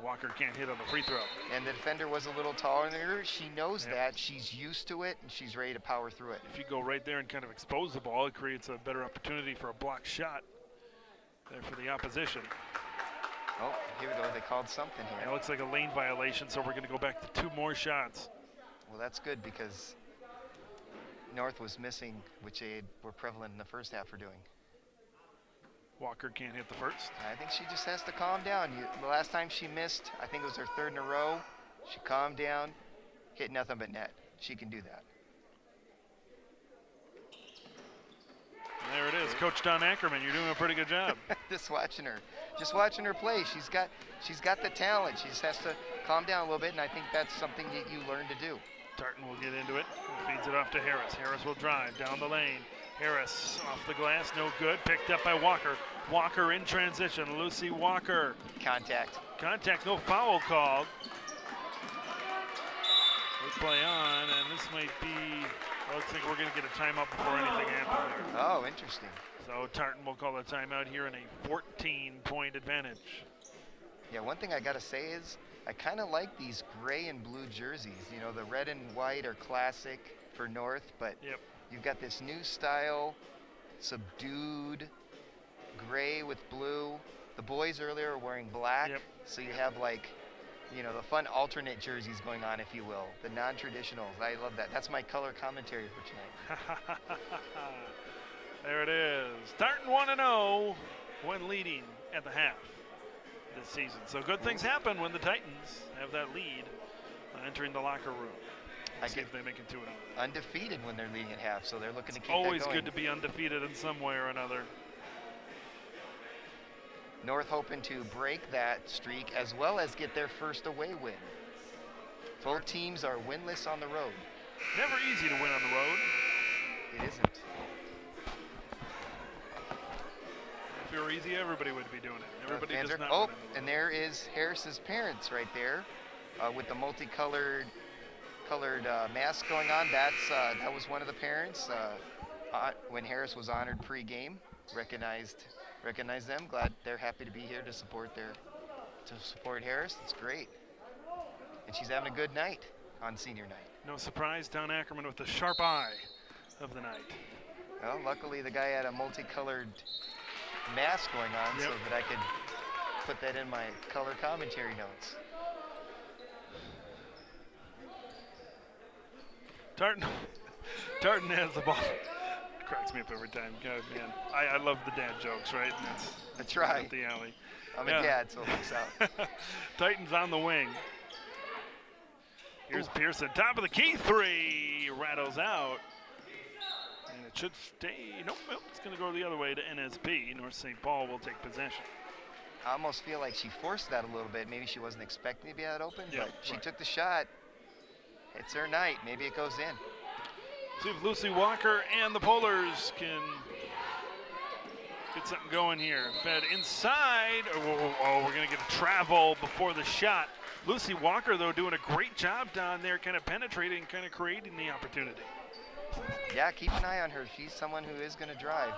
Walker can't hit on the free throw. And the defender was a little taller than her. She knows that. She's used to it, and she's ready to power through it. If you go right there and kind of expose the ball, it creates a better opportunity for a block shot there for the opposition. Oh, here we go. They called something here. It looks like a lane violation, so we're going to go back to 2 more shots. Well, that's good, because North was missing, which they were prevalent in the first half for doing. Walker can't hit the first. I think she just has to calm down. The last time she missed, I think it was her 3rd in a row. She calmed down, hit nothing but net. She can do that. And there it is, Coach Don Ackerman. You're doing a pretty good job. Just watching her play. She's got the talent. She just has to calm down a little bit, and I think that's something that you learn to do. Tartan will get into it. Feeds it off to Harris. Harris will drive down the lane. Harris off the glass, no good. Picked up by Walker. Walker in transition. Lucy Walker. Contact, no foul called. We play on, and this might be, looks like we're going to get a timeout before anything happens there. Oh, interesting. So Tartan will call a timeout here in a 14-point advantage. Yeah, one thing I got to say is I kind of like these gray and blue jerseys. You know, the red and white are classic for North, but you've got this new style, subdued gray with blue. The boys earlier are wearing black, so you have like, you know, the fun alternate jerseys going on, if you will, the non-traditionals. I love that. That's my color commentary for tonight. There it is. Tartan 1-0 when leading at the half this season. So good things happen when the Titans have that lead entering the locker room. See if they make it 2-0. Undefeated when they're leading at half, so they're looking to keep Always that going. good to be undefeated in some way or another. North hoping to break that streak as well as get their first away win. Both teams are winless on the road. Never easy to win on the road. It isn't. If it were easy, everybody would be doing it. Everybody Fans does are- not. oh, run into and there is Harris's parents right there with the multicolored mask going on. That was one of the parents when Harris was honored pre-game. Recognized them. Glad they're happy to be here to support Harris. It's great. And she's having a good night on senior night. No surprise, Don Ackerman with the sharp eye of the night. Well, luckily the guy had a multicolored mask going on so that I could put that in my color commentary notes. Tartan has the ball. Cracks me up every time. God, man. I love the dad jokes, right? And that's right. Up the alley. I'm a dad, so it works out. Titans on the wing. Here's Pearson, top of the key, 3, rattles out. And it should stay, nope, it's gonna go the other way to NSP. North St. Paul will take possession. I almost feel like she forced that a little bit. Maybe she wasn't expecting to be that open, but she took the shot. It's her night, maybe it goes in. See if Lucy Walker and the Polars can get something going here. Fed inside, we're gonna get a travel before the shot. Lucy Walker, though, doing a great job down there, kind of penetrating, kind of creating the opportunity. Yeah, keep an eye on her. She's someone who is going to drive.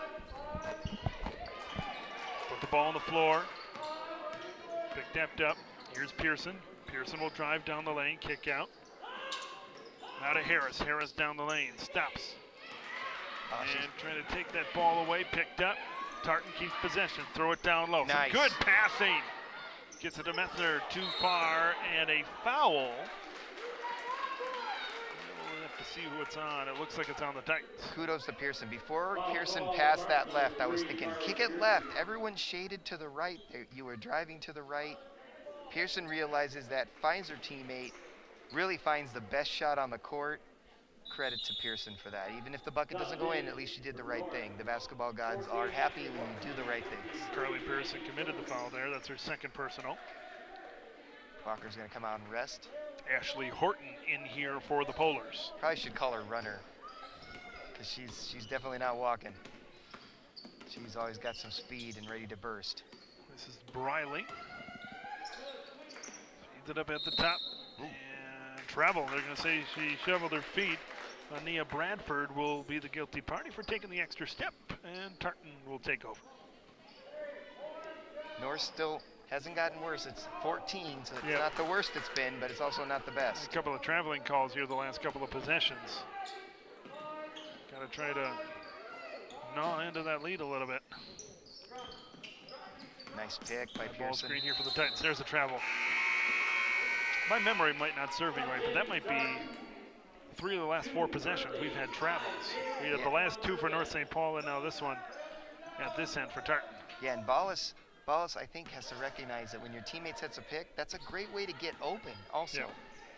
Put the ball on the floor. Picked up. Here's Pearson. Pearson will drive down the lane, kick out. Now to Harris. Harris down the lane, stops. And trying to take that ball away, picked up. Tartan keeps possession, throw it down low. Nice. Some good passing. Gets it to Methner, too far, and a foul. We'll have to see who it's on. It looks like it's on the Titans. Kudos to Pearson. Before Pearson passed that left, I was thinking, kick it left. Everyone shaded to the right. You were driving to the right. Pearson realizes that, finds her teammate, really finds the best shot on the court. Credit to Pearson for that. Even if the bucket doesn't go in, at least she did the right thing. The basketball gods are happy when you do the right things. Carly Pearson committed the foul there. That's her second personal. Walker's going to come out and rest. Ashley Horton in here for the Polars. Probably should call her runner because she's definitely not walking. She's always got some speed and ready to burst. This is Briley. Feeds it up at the top. And travel. They're going to say she shoveled her feet. Nia Bradford will be the guilty party for taking the extra step, and Tartan will take over. North still hasn't gotten worse. It's 14, so it's not the worst it's been, but it's also not the best. A couple of traveling calls here the last couple of possessions. Got to try to gnaw into that lead a little bit. Nice pick by Pearson. Ball screen here for the Titans. There's the travel. My memory might not serve me right, but that might be 3 of the last 4 possessions we've had travels. We had the last 2 for North St. Paul, and now this one at this end for Tartan. Yeah, and Ballas, I think, has to recognize that when your teammate sets a pick, that's a great way to get open also.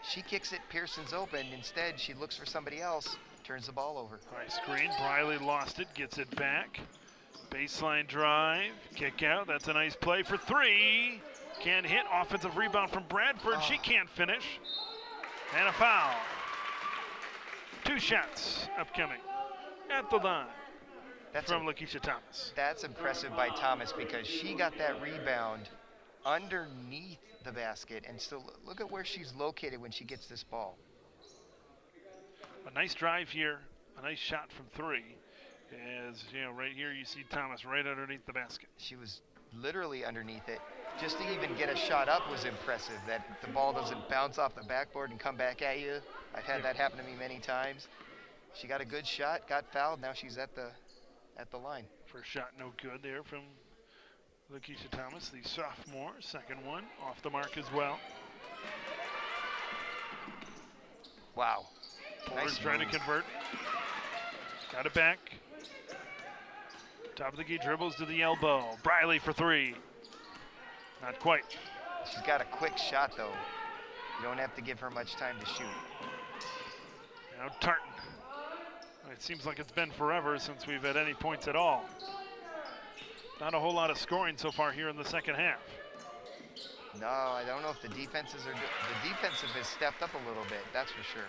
She kicks it, Pearson's open. Instead, she looks for somebody else, turns the ball over. Nice screen. Briley lost it, gets it back. Baseline drive, kick out. That's a nice play for 3. Can't hit. Offensive rebound from Bradford. She can't finish. And a foul. 2 shots upcoming at the line from Lakeisha Thomas. That's impressive by Thomas because she got that rebound underneath the basket, and still look at where she's located when she gets this ball. A nice drive here, a nice shot from 3. As you know, right here you see Thomas right underneath the basket. She was literally underneath it. Just to even get a shot up was impressive, that the ball doesn't bounce off the backboard and come back at you. I've had that happen to me many times. She got a good shot, got fouled, now she's at the line. First shot no good there from Lakeisha Thomas, the sophomore. Second one off the mark as well. Wow. Nice trying to convert. Got it back. Top of the key, dribbles to the elbow. Briley for 3. Not quite. She's got a quick shot, though. You don't have to give her much time to shoot. Now Tartan. It seems like it's been forever since we've had any points at all. Not a whole lot of scoring so far here in the second half. No, I don't know if the defensive has stepped up a little bit, that's for sure.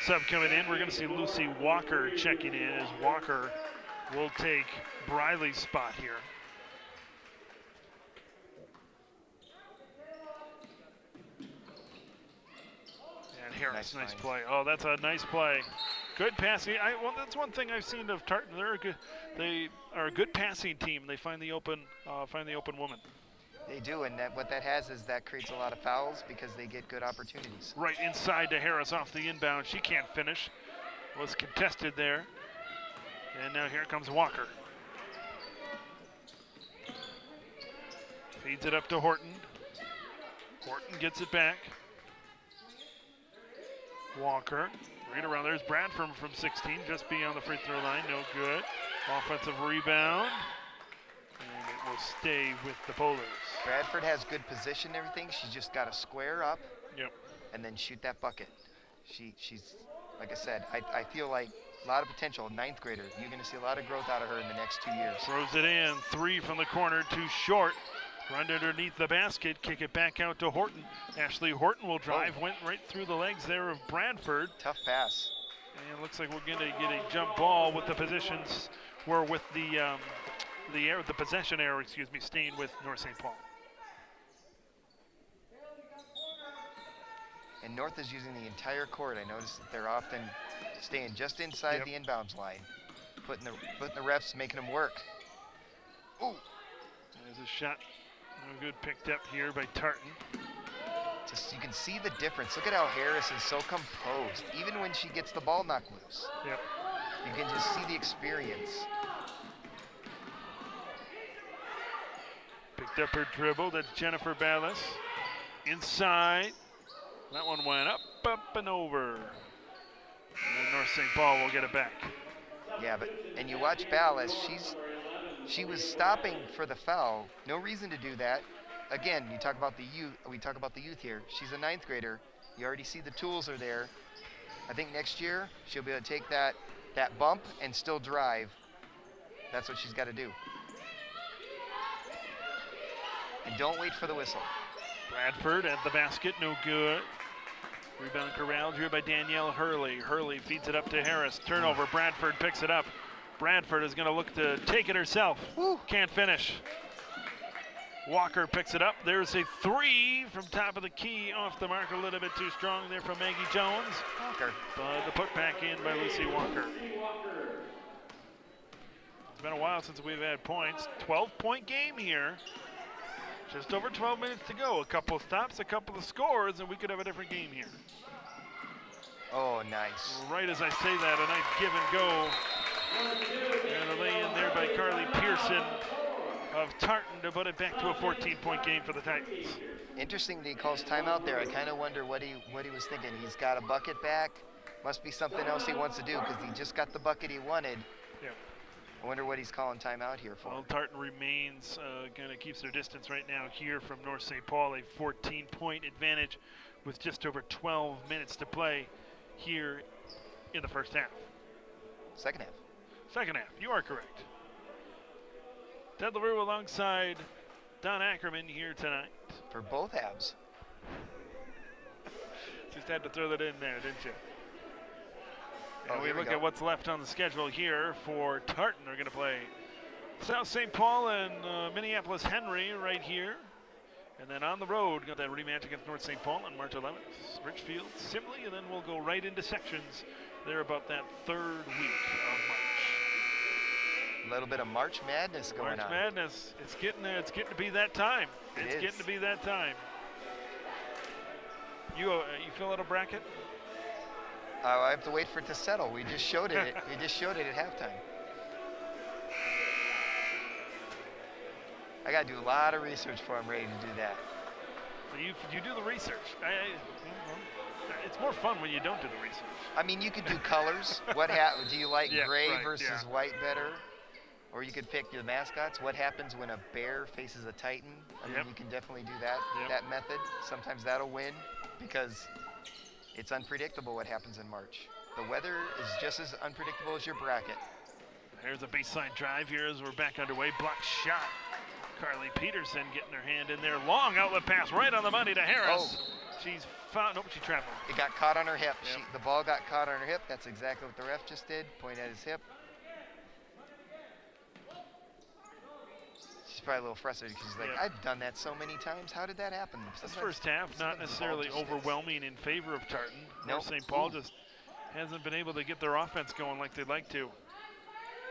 sub coming in. We're going to see Lucy Walker checking in as Walker will take Briley's spot here. And Harris, nice play. Oh, that's a nice play. Good passing. Well, that's one thing I've seen of Tartan. They are a good passing team. They find the open woman. They do, and what that has is that creates a lot of fouls because they get good opportunities. Right inside to Harris off the inbound. She can't finish. Was contested there. And now here comes Walker. Feeds it up to Horton. Horton gets it back. Walker. Right around there's Bradford from 16, just beyond the free throw line. No good. Offensive rebound. And it will stay with the Polars. Bradford has good position and everything. She's just got to square up and then shoot that bucket. She's, like I said, I feel like a lot of potential. 9th grader. You're going to see a lot of growth out of her in the next 2 years. Throws it in. 3 from the corner, too short. Run underneath the basket, kick it back out to Horton. Ashley Horton will drive, went right through the legs there of Bradford. Tough pass. And it looks like we're going to get a jump ball with the positions, where with the possession error, staying with North St. Paul. And North is using the entire court. I noticed that they're often staying just inside the inbounds line, putting the refs, making them work. Ooh. There's a shot. No good, picked up here by Tartan. Just you can see the difference. Look at how Harris is so composed, even when she gets the ball knocked loose. Yep. You can just see the experience. Picked up her dribble. That's Jennifer Ballas. Inside. That one went up and over. And North St. Paul will get it back. Yeah, and you watch Ballas. She was stopping for the foul. No reason to do that. Again, we talk about the youth here. She's a 9th grader. You already see the tools are there. I think next year she'll be able to take that bump and still drive. That's what she's got to do. And don't wait for the whistle. Bradford at the basket, no good. Rebound corralled here by Danielle Hurley. Hurley feeds it up to Harris. Turnover, Bradford picks it up. Bradford is going to look to take it herself. Woo. Can't finish. Walker picks it up. There's a 3 from top of the key, off the mark, a little bit too strong there from Maggie Jones. Walker. But the put back in by Lucy Walker. It's been a while since we've had points. 12-point game here. Just over 12 minutes to go. A couple of stops, a couple of scores, and we could have a different game here. Oh, nice. Right as I say that, a nice give and go. And a lay in there by Carly Pearson of Tartan to put it back to a 14-point game for the Titans. Interesting that he calls timeout there. I kind of wonder what he was thinking. He's got a bucket back. Must be something else he wants to do because he just got the bucket he wanted. Yeah. I wonder what he's calling timeout here for. Well, Tartan remains, kind of keeps their distance right now here from North St. Paul, a 14-point advantage with just over 12 minutes to play here in the first half. Second half. Second half, you are correct. Ted LaRue alongside Don Ackerman here tonight. For both halves. Just had to throw that in there, didn't you? And Oh, we look at what's left on the schedule here for Tartan. They're going to play South St. Paul and Minneapolis Henry right here. And then on the road, got that rematch against North St. Paul on March 11th. Richfield, Simley, and then we'll go right into sections there about that 3rd week of March. A little bit of March Madness going on. March Madness. It's getting there. It's getting to be that time. It's getting to be that time. You fill out a bracket? I have to wait for it to settle. We just showed it. We just showed it at halftime. I got to do a lot of research before I'm ready to do that. So you do the research. It's more fun when you don't do the research. I mean, you could do colors. Do you like gray versus white better? Or you could pick the mascots. What happens when a bear faces a titan? I mean, you can definitely do that method. Sometimes that'll win because it's unpredictable what happens in March. The weather is just as unpredictable as your bracket. There's a baseline drive here as we're back underway. Block shot. Carly Peterson getting her hand in there. Long outlet pass right on the money to Harris. She's foul. Nope, she traveled. It got caught on her hip. Yep. The ball got caught on her hip. That's exactly what the ref just did. Point at his hip. She's probably a little frustrated because she's like, I've done that so many times. How did that happen? This first half, not necessarily overwhelming in favor of Tartan. Nope. St. Paul just hasn't been able to get their offense going like they'd like to.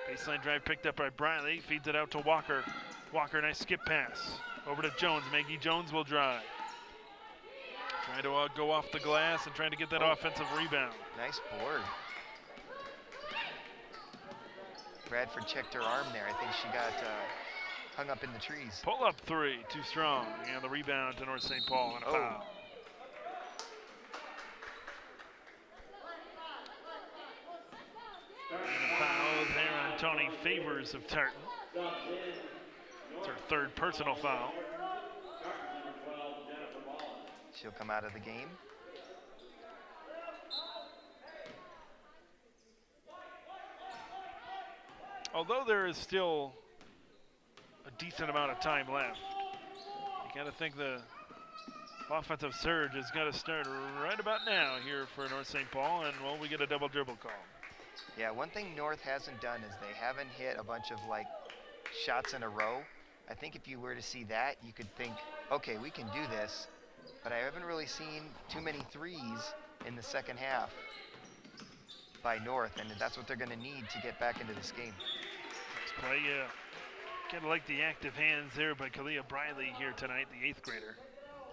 Baseline drive picked up by Briley, feeds it out to Walker. Walker, nice skip pass. Over to Jones. Maggie Jones will drive. Trying to go off the glass and trying to get that offensive rebound. Nice board. Bradford checked her arm there. I think she got hung up in the trees. Pull up three, too strong. And the rebound to North St. Paul and a foul. And a foul there on Tony Favors of Tartan. It's her third personal foul. She'll come out of the game. Although there is still a decent amount of time left, you got to think the offensive surge has got to start right about now here for North St. Paul, and well, we get a double dribble call. Yeah, one thing North hasn't done is they haven't hit a bunch of like shots in a row. I think if you were to see that, you could think, okay, we can do this, but I haven't really seen too many threes in the second half by North, and that's what they're going to need to get back into this game. Let's play, kind of like the active hands there by Kalia Briley here tonight, the 8th grader.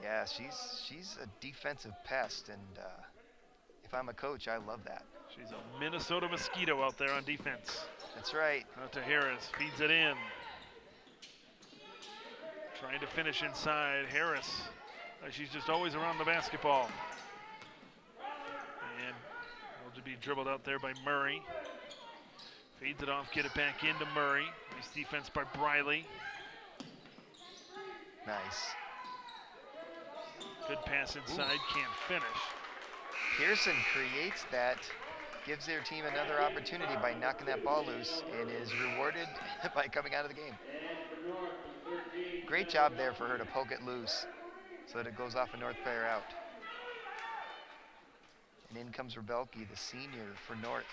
Yeah, she's a defensive pest, and if I'm a coach, I love that. She's a Minnesota mosquito out there on defense. That's right. Out to Harris, feeds it in. Trying to finish inside. Harris, she's just always around the basketball. And will be dribbled out there by Murray. Feeds it off, get it back into Murray. Nice defense by Briley. Nice. Good pass inside, can't finish. Pearson creates that, gives their team another opportunity by knocking that ball loose, and is rewarded by coming out of the game. Great job there for her to poke it loose so that it goes off a North player out. And in comes Rebelke, the senior for North.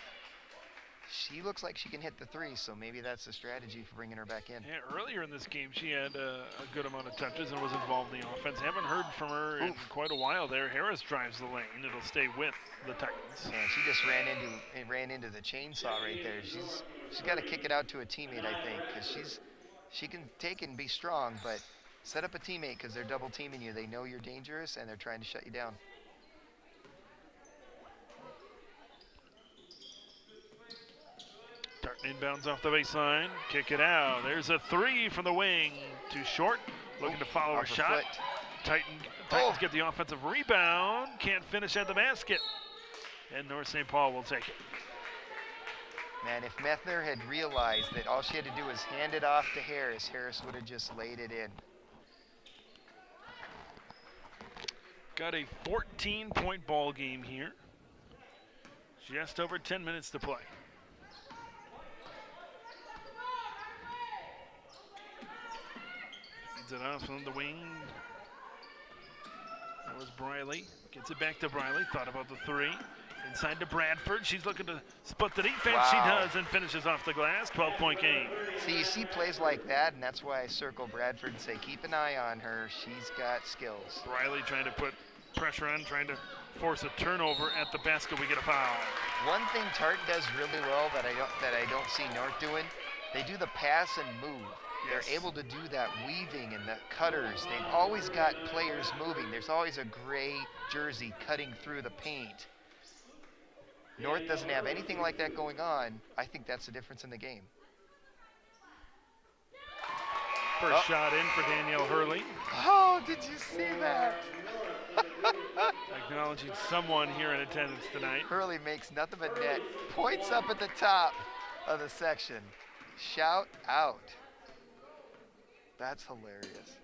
She looks like she can hit the three, so maybe that's the strategy for bringing her back in. Yeah, earlier in this game, she had a good amount of touches and was involved in the offense. Haven't heard from her in quite a while there. Harris drives the lane. It'll stay with the Titans. Yeah, she just ran into the chainsaw right there. She's got to kick it out to a teammate, I think, because she can take it and be strong, but set up a teammate because they're double teaming you. They know you're dangerous and they're trying to shut you down. Tartan inbounds off the baseline, kick it out. There's a three from the wing, too short. Looking to follow her shot. Titans get the offensive rebound, can't finish at the basket. And North St. Paul will take it. Man, if Methner had realized that all she had to do was hand it off to Harris, Harris would have just laid it in. Got a 14-point ball game here. Just over 10 minutes to play. Feeds it off on the wing. That was Briley. Gets it back to Briley. Thought about the three. Inside to Bradford. She's looking to split the defense. Wow. She does and finishes off the glass. 12-point game. See, you see plays like that, and that's why I circle Bradford and say keep an eye on her. She's got skills. Briley trying to put pressure on, trying to force a turnover at the basket. We get a foul. One thing Tartan does really well that I don't see North doing, they do the pass and move. Yes. They're able to do that weaving and the cutters. They've always got players moving. There's always a gray jersey cutting through the paint. North doesn't have anything like that going on. I think that's the difference in the game. First shot in for Danielle Hurley. Oh, did you see that? Acknowledging someone here in attendance tonight. Hurley makes nothing but net. Points up at the top of the section. Shout out. That's hilarious.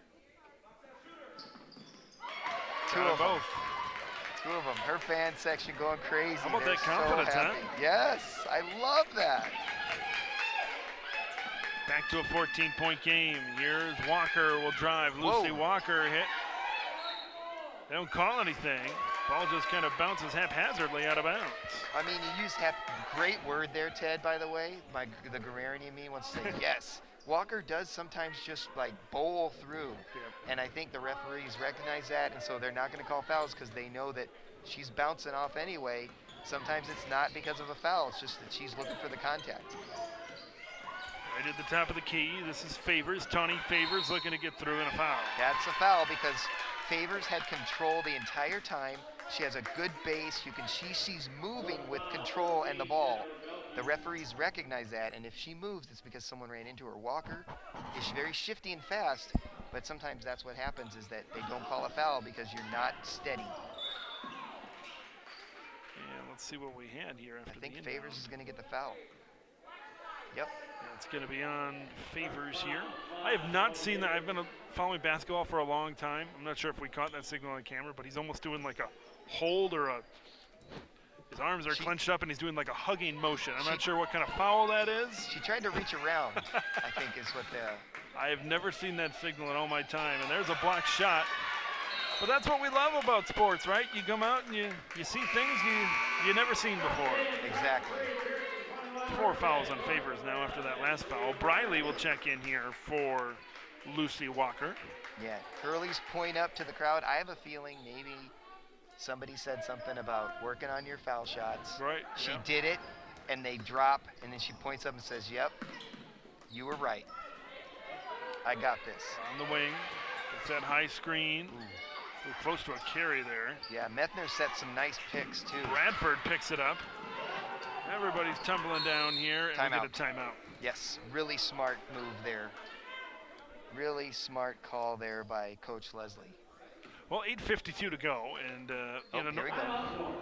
Two of them. Her fan section going crazy. How about They're that confidence, so happy. huh? Yes, I love that. Back to a 14-point game. Here's Walker will drive. Lucy Walker hit. They don't call anything. Ball just kind of bounces haphazardly out of bounds. I mean, you used great word there, Ted, by the way. The grammarian in me wants to say yes. Walker does sometimes just like bowl through. And I think the referees recognize that, and so they're not going to call fouls because they know that she's bouncing off anyway. Sometimes it's not because of a foul, it's just that she's looking for the contact. Right at the top of the key, this is Favors. Tawny Favors looking to get through in a foul. That's a foul because Favors had control the entire time. She has a good base. She's moving with control and the ball. The referees recognize that, and if she moves, it's because someone ran into her. Walker is very shifty and fast, but sometimes that's what happens is that they don't call a foul because you're not steady. And let's see what we had here after I think Favors is going to get the foul. Yep. Yeah, it's going to be on Favors here. I have not seen that. I've been following basketball for a long time. I'm not sure if we caught that signal on camera, but he's almost doing like a hold or his arms are clenched up and he's doing like a hugging motion. I'm not sure what kind of foul that is. She tried to reach around, I think is what I have never seen that signal in all my time, and there's a blocked shot. But that's what we love about sports, right? You come out and you see things you never seen before. Exactly. 4 fouls on Favors now after that last foul. Briley will check in here for Lucy Walker. Yeah, Hurley's point up to the crowd. I have a feeling maybe somebody said something about working on your foul shots. Right. She did it, and they drop, and then she points up and says, yep, you were right. I got this. On the wing. It's that high screen. We're close to a carry there. Yeah, Methner set some nice picks, too. Bradford picks it up. Everybody's tumbling down here, and we get a timeout. Yes, really smart move there. Really smart call there by Coach Leslie. Well, 8:52 to go, and here we go.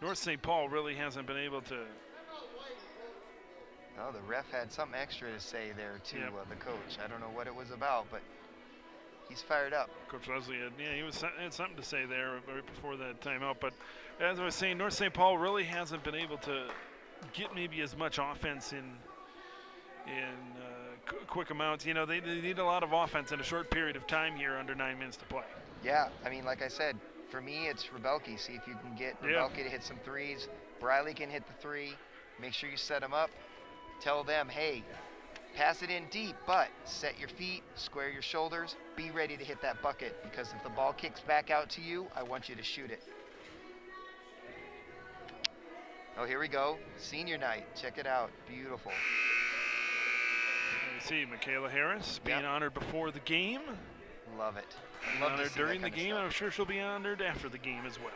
North St. Paul really hasn't been able to. Oh, the ref had something extra to say there to the coach. I don't know what it was about, but he's fired up. Coach Leslie had something to say there right before that timeout. But as I was saying, North St. Paul really hasn't been able to get maybe as much offense in quick amounts. You know, they need a lot of offense in a short period of time here under 9 minutes to play. Yeah, I mean, like I said, for me, it's Rebelke. See if you can get Rebelke to hit some threes. Briley can hit the three. Make sure you set them up. Tell them, hey, pass it in deep, but set your feet, square your shoulders, be ready to hit that bucket, because if the ball kicks back out to you, I want you to shoot it. Oh, here we go. Senior night. Check it out. Beautiful. You see Michaela Harris being honored before the game. Love it. Love honored during the game. I'm sure she'll be honored after the game as well.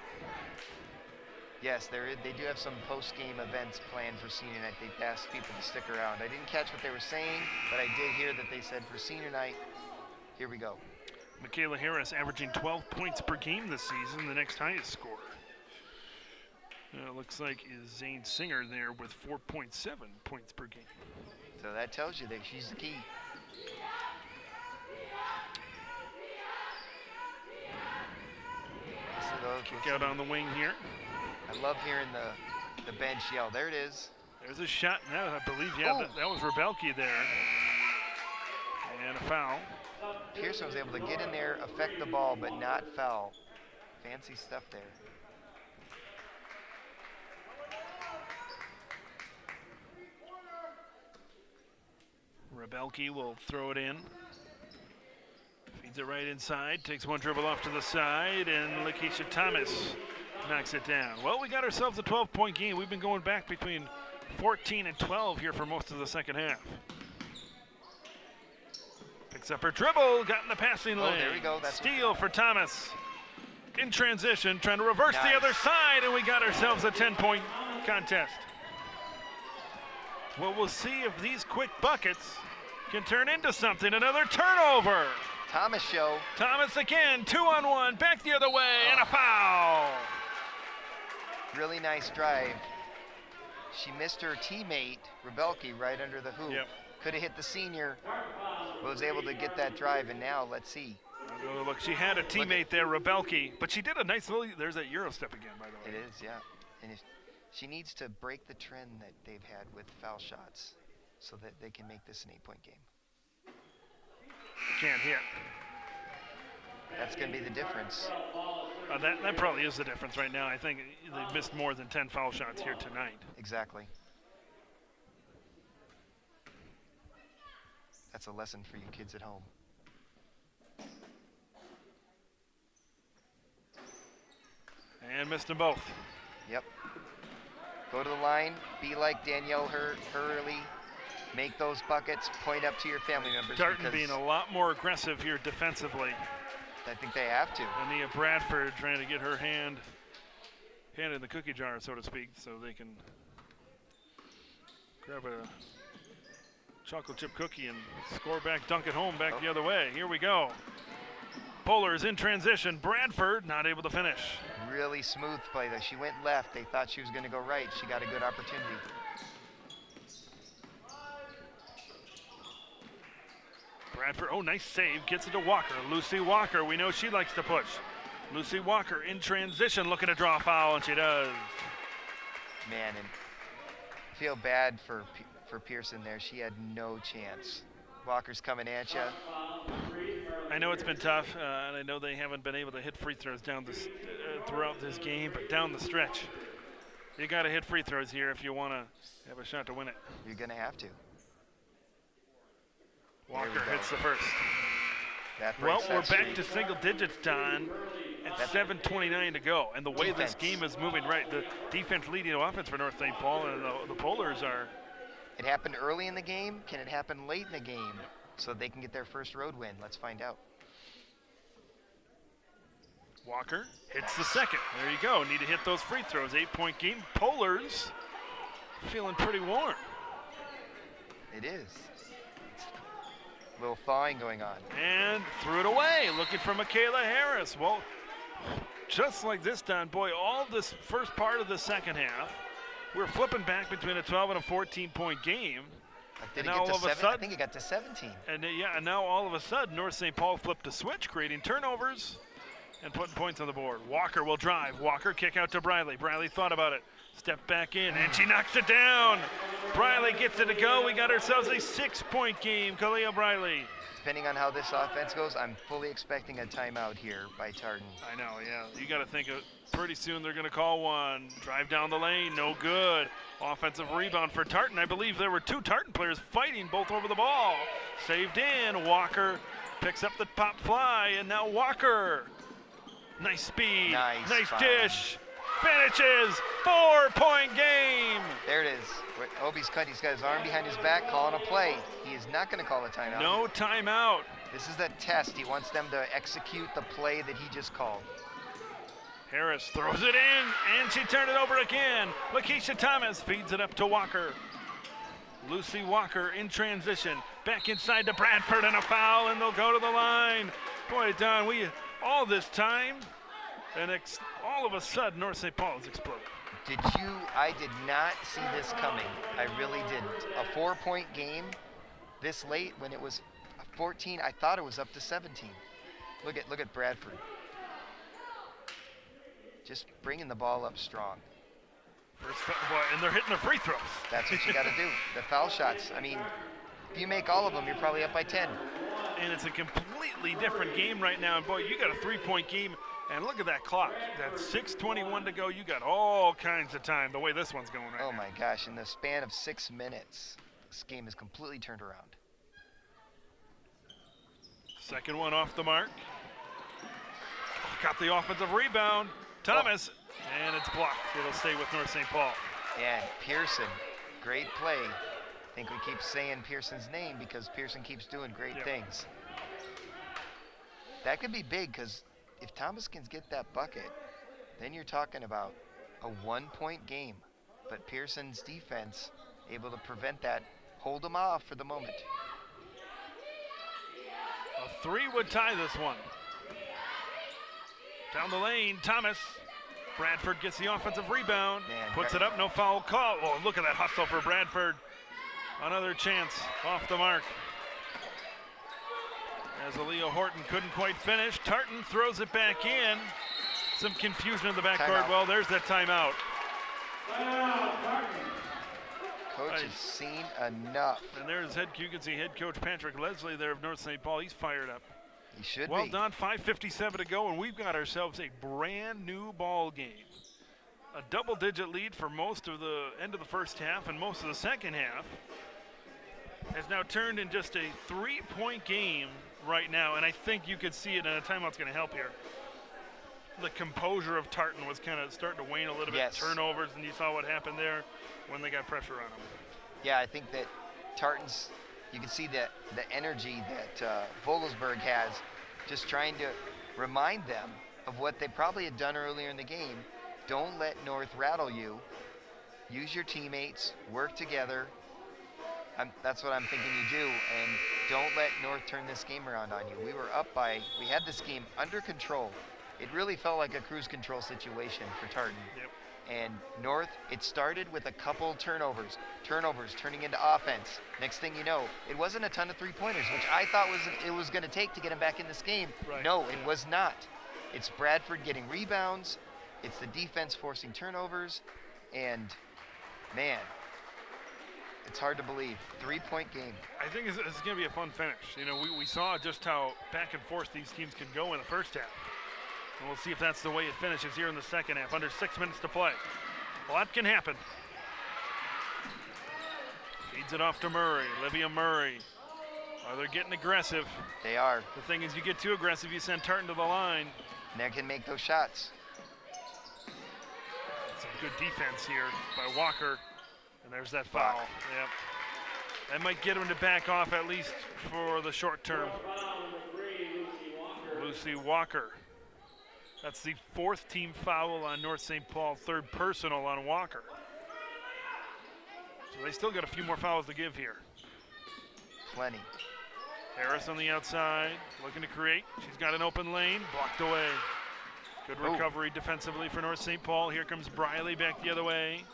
Yes, they do have some post-game events planned for senior night. They've asked people to stick around. I didn't catch what they were saying, but I did hear that they said for senior night, here we go. Michaela Harris averaging 12 points per game this season, the next highest scorer. It looks like is Zane Singer there with 4.7 points per game. So that tells you that she's the key. Kick out on the wing here. I love hearing the bench yell. There it is. There's a shot now, I believe. Yeah, that was Rebelke there. And a foul. Pearson was able to get in there, affect the ball, but not foul. Fancy stuff there. Rebelke will throw it in. Feeds it right inside, takes one dribble off to the side, and Lakeisha Thomas knocks it down. Well, we got ourselves a 12-point game. We've been going back between 14 and 12 here for most of the second half. Picks up her dribble, got in the passing lane. Oh, there we go. That's steal for Thomas. In transition, trying to reverse the other side, and we got ourselves a 10-point contest. Well, we'll see if these quick buckets can turn into something. Another turnover. Thomas show. Thomas again, 2-on-1, back the other way, and a foul. Really nice drive. She missed her teammate, Rebelke, right under the hoop. Yep. Could have hit the senior, but was able to get that drive, and now let's see. Oh, look, she had a teammate there, Rebelke, but she did a nice little, there's that Euro step again, by the way. It is, yeah. And she needs to break the trend that they've had with foul shots so that they can make this an 8-point game. Can't hit. That's going to be the difference. That probably is the difference right now. I think they've missed more than 10 foul shots here tonight. Exactly. That's a lesson for you kids at home. And missed them both. Yep. Go to the line, be like Danielle Hurley, make those buckets, point up to your family members. Tartan being a lot more aggressive here defensively. I think they have to. Ania Bradford trying to get her hand in the cookie jar, so to speak, so they can grab a chocolate chip cookie and score back, dunk it home, back the other way. Here we go. Polars in transition. Bradford not able to finish. Really smooth play though. She went left. They thought she was going to go right. She got a good opportunity. Bradford, oh, nice save. Gets it to Walker. Lucy Walker, we know she likes to push. Lucy Walker in transition, looking to draw a foul, and she does. Man, and I feel bad for Pearson there. She had no chance. Walker's coming at you. I know it's been tough, and I know they haven't been able to hit free throws down this throughout this game, but down the stretch, you got to hit free throws here if you want to have a shot to win it. You're going to have to. Walker hits the first. Well, we're back to single digits, Don, at 7:29 to go. And the way this game is moving, right, the defense leading the offense for North St. Paul, and the Polars are. It happened early in the game. Can it happen late in the game so they can get their first road win? Let's find out. Walker hits the second. There you go. Need to hit those free throws. 8-point game. Polars feeling pretty warm. It is. A little thawing going on. And threw it away, looking for Michaela Harris. Well, just like this, Don, boy, all this first part of the second half, we're flipping back between a 12 and a 14-point game. Did it get to 7? I think it got to 17. And and now all of a sudden, North St. Paul flipped a switch, creating turnovers and putting points on the board. Walker will drive. Walker kick out to Briley. Briley thought about it. Step back in, and she knocks it down. Briley gets it to go. We got ourselves a 6-point game. Kalia Briley. Depending on how this offense goes, I'm fully expecting a timeout here by Tartan. I know, yeah. You got to think of pretty soon they're going to call one. Drive down the lane, no good. Offensive rebound for Tartan. I believe there were 2 Tartan players fighting both over the ball. Saved in. Walker picks up the pop fly, and now Walker. Nice speed. Nice dish. Finishes. 4-point game. There it is. Obi's cut. He's got his arm behind his back, calling a play. He is not going to call a timeout. No timeout. This is a test. He wants them to execute the play that he just called. Harris throws it in, and she turned it over again. Lakeisha Thomas feeds it up to Walker. Lucy Walker in transition. Back inside to Bradford, and a foul, and they'll go to the line. Boy, Don, all this time, and all of a sudden, North St. Paul has exploded. I did not see this coming. I really didn't. A 4-point game this late when it was 14, I thought it was up to 17. Look at Bradford. Just bringing the ball up strong. And they're hitting the free throws. That's what you got to do. The foul shots. I mean, if you make all of them, you're probably up by 10. And it's a completely different game right now. And boy, you got a 3-point game. And look at that clock. That's 6:21 to go. You got all kinds of time the way this one's going right now. Oh my gosh, in the span of 6 minutes, this game is completely turned around. Second one off the mark. Got the offensive rebound. Thomas, and it's blocked. It'll stay with North St. Paul. And Pearson, great play. I think we keep saying Pearson's name because Pearson keeps doing great things. That could be big because if Thomas can get that bucket, then you're talking about a 1-point game. But Pearson's defense able to prevent that, hold them off for the moment. A 3 would tie this one. Down the lane, Thomas. Bradford gets the offensive rebound. Puts it up, no foul call. Oh, look at that hustle for Bradford. Another chance off the mark. As Aaliyah Horton couldn't quite finish, Tartan throws it back in. Some confusion in the backcourt. Well, there's that timeout. Coach has seen enough. And there's you can see head coach Patrick Leslie there of North St. Paul. He's fired up. He should Well be. done, 5:57 to go, and we've got ourselves a brand new ball game. A double-digit lead for most of the end of the first half and most of the second half has now turned in just a 3-point game right now, and I think you could see it, and a timeout's going to help here. The composure of Tartan was kind of starting to wane a little bit. Yes. Turnovers, and you saw what happened there when they got pressure on them. Yeah, I think that Tartan's, you can see the energy that Vogelsberg has, just trying to remind them of what they probably had done earlier in the game. Don't let North rattle you. Use your teammates, work together. That's what I'm thinking you do, and don't let North turn this game around on you. We were up by, we had this game under control. It really felt like a cruise control situation for Tartan. Yep. And North, it started with a couple turnovers turning into offense. Next thing you know, it wasn't a ton of three-pointers, which I thought it was going to take to get them back in this game. Right. No, it was not. It's Bradford getting rebounds. It's the defense forcing turnovers. And, man, it's hard to believe. 3-point game. I think it's going to be a fun finish. You know, we saw just how back and forth these teams can go in the first half. And we'll see if that's the way it finishes here in the second half. Under 6 minutes to play. Well, that can happen. Feeds it off to Murray. Olivia Murray. Oh, they're getting aggressive. They are. The thing is, you get too aggressive, you send Tartan to the line. And they can make those shots. Some good defense here by Walker. And there's that foul. Yep. That might get him to back off at least for the short term. Lucy Walker. That's the 4th team foul on North St. Paul, 3rd personal on Walker. So they still got a few more fouls to give here. Plenty. Harris on the outside, looking to create. She's got an open lane, blocked away. Good recovery defensively for North St. Paul. Here comes Briley back the other way.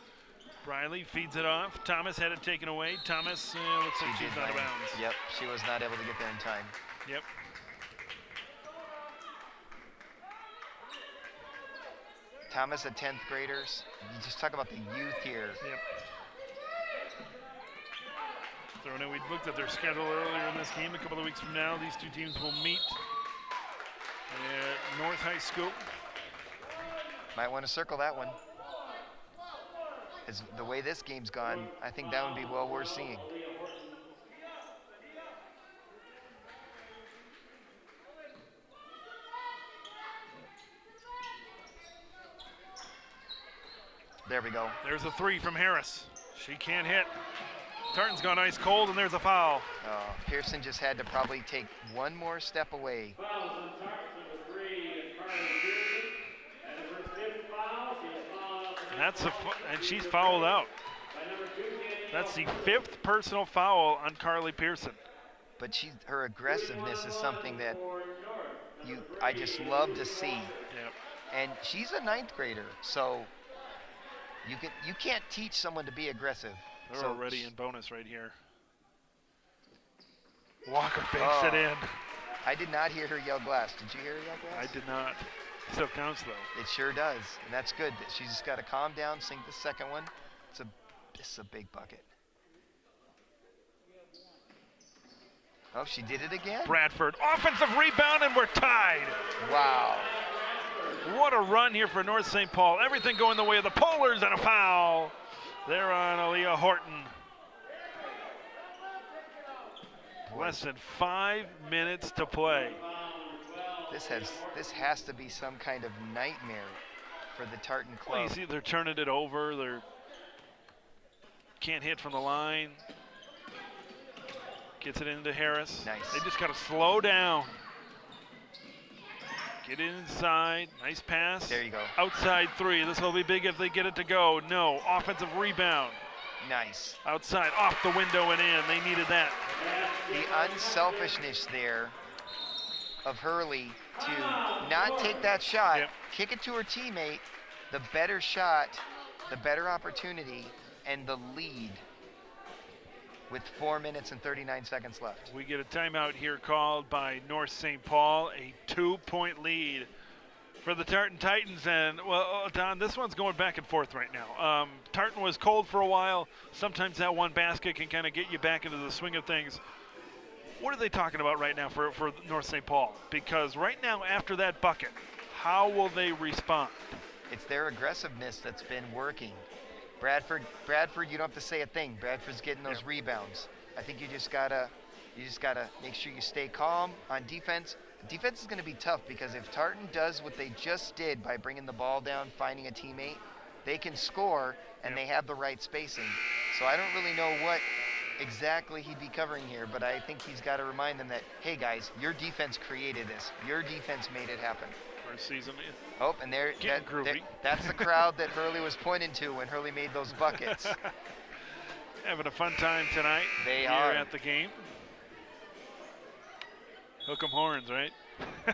Briley feeds it off. Thomas had it taken away. Thomas looks like she's out of bounds. Yep, she was not able to get there in time. Yep. Thomas, a 10th graders. You just talk about the youth here. Yep. So now we looked at their schedule earlier in this game. A couple of weeks from now, these two teams will meet at North High School. Might want to circle that one. As the way this game's gone, I think that would be well worth seeing. There we go. There's a 3 from Harris. She can't hit. Tartan's gone ice cold, and there's a foul. Pearson just had to probably take one more step away. And she's fouled out. That's the 5th personal foul on Carly Pearson. But her aggressiveness is something that I just love to see. Yep. And she's a 9th grader, so you can't teach someone to be aggressive. They're already in bonus right here. Walker banks it in. I did not hear her yell glass. Did you hear her yell glass? I did not. Still counts though. It sure does, and that's good. She's just got to calm down, sink the second one. This is a big bucket. Oh, she did it again. Bradford, offensive rebound, and we're tied. Wow. What a run here for North St. Paul. Everything going the way of the Polars, and a foul. They're on Aaliyah Horton. Less than 5 minutes to play. This has to be some kind of nightmare for the Tartan club. Well, you see, they're turning it over. They can't hit from the line. Gets it into Harris. Nice. They just got to slow down. Get it inside. Nice pass. There you go. Outside 3. This will be big if they get it to go. No. Offensive rebound. Nice. Outside, off the window and in. They needed that. The unselfishness there of Hurley to not take that shot, kick it to her teammate, the better shot, the better opportunity, and the lead with 4 minutes and 39 seconds left. We get a timeout here called by North St. Paul, a 2-point lead for the Tartan Titans. And, well, Don, this one's going back and forth right now. Tartan was cold for a while. Sometimes that one basket can kind of get you back into the swing of things. What are they talking about right now for North St. Paul? Because right now, after that bucket, how will they respond? It's their aggressiveness that's been working. Bradford, you don't have to say a thing. Bradford's getting those rebounds. I think you just gotta make sure you stay calm on defense. Defense is going to be tough because if Tartan does what they just did by bringing the ball down, finding a teammate, they can score and they have the right spacing. So I don't really know what exactly he'd be covering here, but I think he's got to remind them that, hey guys, your defense created this. Your defense made it happen. First season. Oh, and that's the crowd that Hurley was pointing to when Hurley made those buckets. Having a fun time tonight. They here are at the game. Hook 'em horns, right?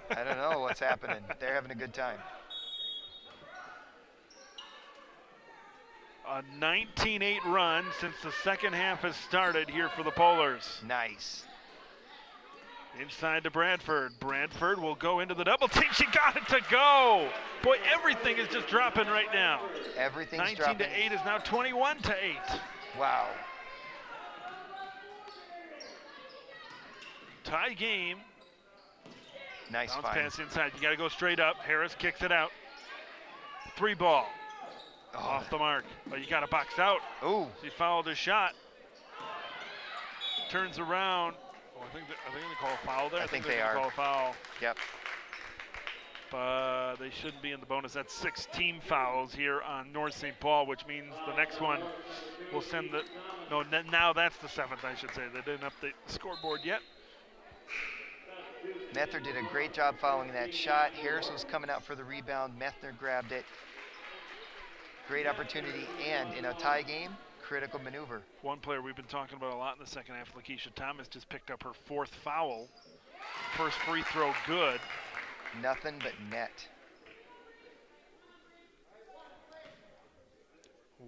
I don't know what's happening. They're having a good time. A 19-8 run since the second half has started here for the Polars. Nice. Inside to Bradford. Bradford will go into the double team. She got it to go. Boy, everything is just dropping right now. Everything's 19 to 8 is now 21 to 8. Wow. Tie game. Nice bounce find. pass inside. You got to go straight up. Harris kicks it out. 3 ball. Oh. Off the mark. Oh, you got to box out. Ooh. She fouled his shot. Turns around. Oh, I think they call a foul there. I think they're they gonna are. Call a foul. Yep. But they shouldn't be in the bonus. That's 6 team fouls here on North St. Paul, which means the next one will send the. No, now that's the 7th, I should say. They didn't update the scoreboard yet. Methner did a great job following that shot. Harris was coming out for the rebound. Methner grabbed it. Great opportunity, and in a tie game, critical maneuver. One player we've been talking about a lot in the second half, Lakeisha Thomas, just picked up her 4th foul. First free throw good. Nothing but net.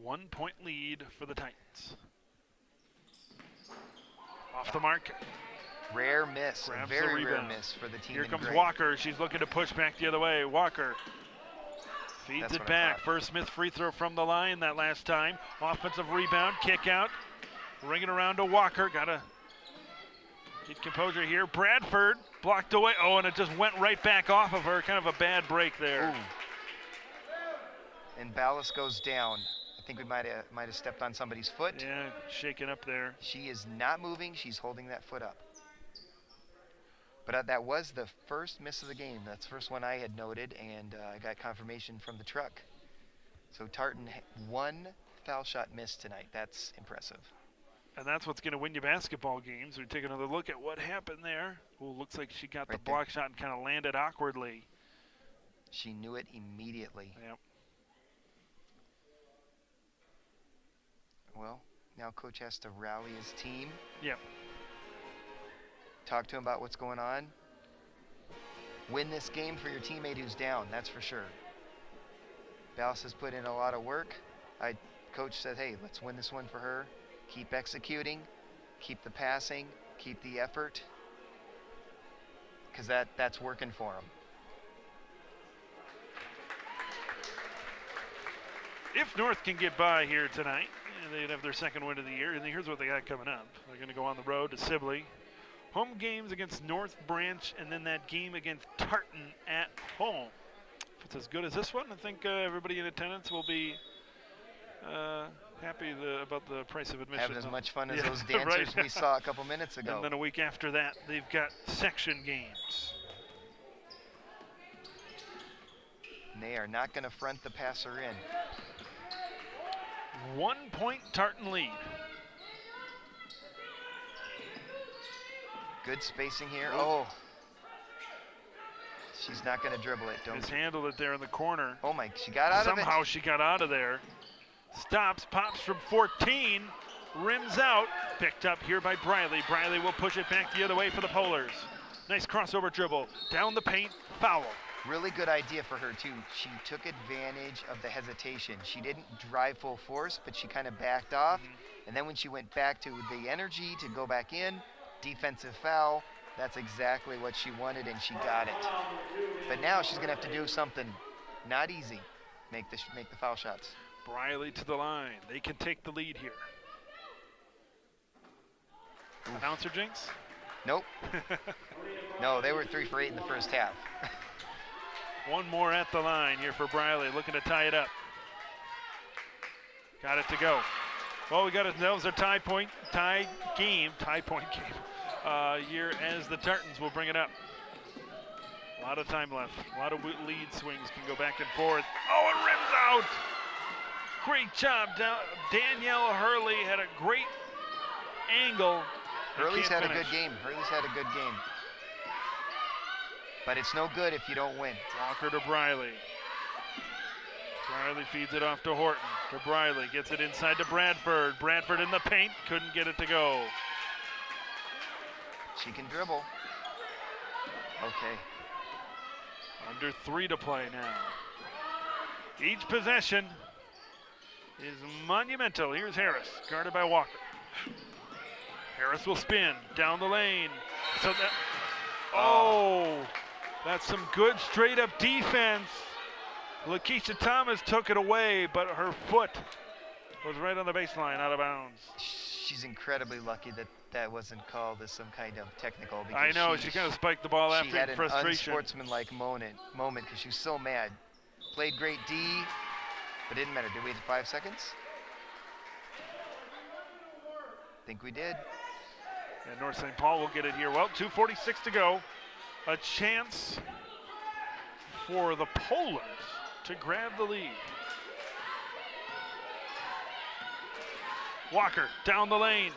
1 point lead for the Titans. Off the mark. Rare miss, a Grabs very the rare rebound. miss for the team. Here in comes gray. Walker. She's looking to push back the other way. Walker feeds That's it what I back. thought. First Smith free throw from the line that last time. Offensive rebound, kick out. Ring it around to Walker. Got to get composure here. Bradford blocked away. Oh, and it just went right back off of her. Kind of a bad break there. Ooh. And Ballas goes down. I think we might have stepped on somebody's foot. Yeah, shaking up there. She is not moving. She's holding that foot up. But that was the first miss of the game. That's the first one I had noted, and I got confirmation from the truck. So Tartan 1 foul shot missed tonight. That's impressive. And that's what's going to win you basketball games. We take another look at what happened there. Oh, looks like she got Right the block shot and kind of landed awkwardly. She knew it immediately. Yep. Well, now coach has to rally his team. Yep. Talk to him about what's going on. Win this game for your teammate who's down, that's for sure. Ballas has put in a lot of work. Coach said, hey, let's win this one for her. Keep executing, keep the passing, keep the effort, because that's working for him. If North can get by here tonight, they'd have their 2nd win of the year. And here's what they got coming up. They're going to go on the road to Sibley. Home games against North Branch, and then that game against Tartan at home. If it's as good as this one, I think everybody in attendance will be happy about the price of admission. Having as much fun as those right. dancers we saw a couple minutes ago. And then a week after that, they've got section games. And they are not going to front the passer in. 1 point Tartan lead. Good spacing here. Oh. She's not going to dribble it. Mishandled it there in the corner. Oh my, she got out of it. Somehow she got out of there. Stops, pops from 14, rims out. Picked up here by Briley. Briley will push it back the other way for the Polars. Nice crossover dribble. Down the paint, foul. Really good idea for her too. She took advantage of the hesitation. She didn't drive full force, but she kind of backed off. And then when she went back to the energy to go back in, defensive foul. That's exactly what she wanted, and she got it. But now she's gonna have to do something not easy. Make the foul shots. Briley to the line. They can take the lead here. Announcer jinx. Nope. No, they were 3 for 8 in the first half. One more at the line here for Briley, looking to tie it up. Got it to go. Well, we got it. That was a tie point game here as the Tartans will bring it up. A lot of time left. A lot of lead swings can go back and forth. Oh, it rims out. Great job. Danielle Hurley had a great angle. Hurley's had a good game. Hurley's had a good game. But it's no good if you don't win. Walker to Briley. Briley feeds it off to Horton. To Briley, gets it inside to Bradford. Bradford in the paint, couldn't get it to go. She can dribble. Okay. Under 3 to play now. Each possession is monumental. Here's Harris, guarded by Walker. Harris will spin down the lane. So that, that's some good straight up defense. Lakeisha Thomas took it away, but her foot was right on the baseline, out of bounds. She's incredibly lucky that that wasn't called as some kind of technical. I know, she kind of spiked the ball after in frustration. She had an unsportsmanlike moment because she was so mad. Played great D, but didn't matter. Did we have 5 seconds? I think we did. And North St. Paul will get it here. Well, 2:46 to go. A chance for the Polars to grab the lead. Walker down the lane.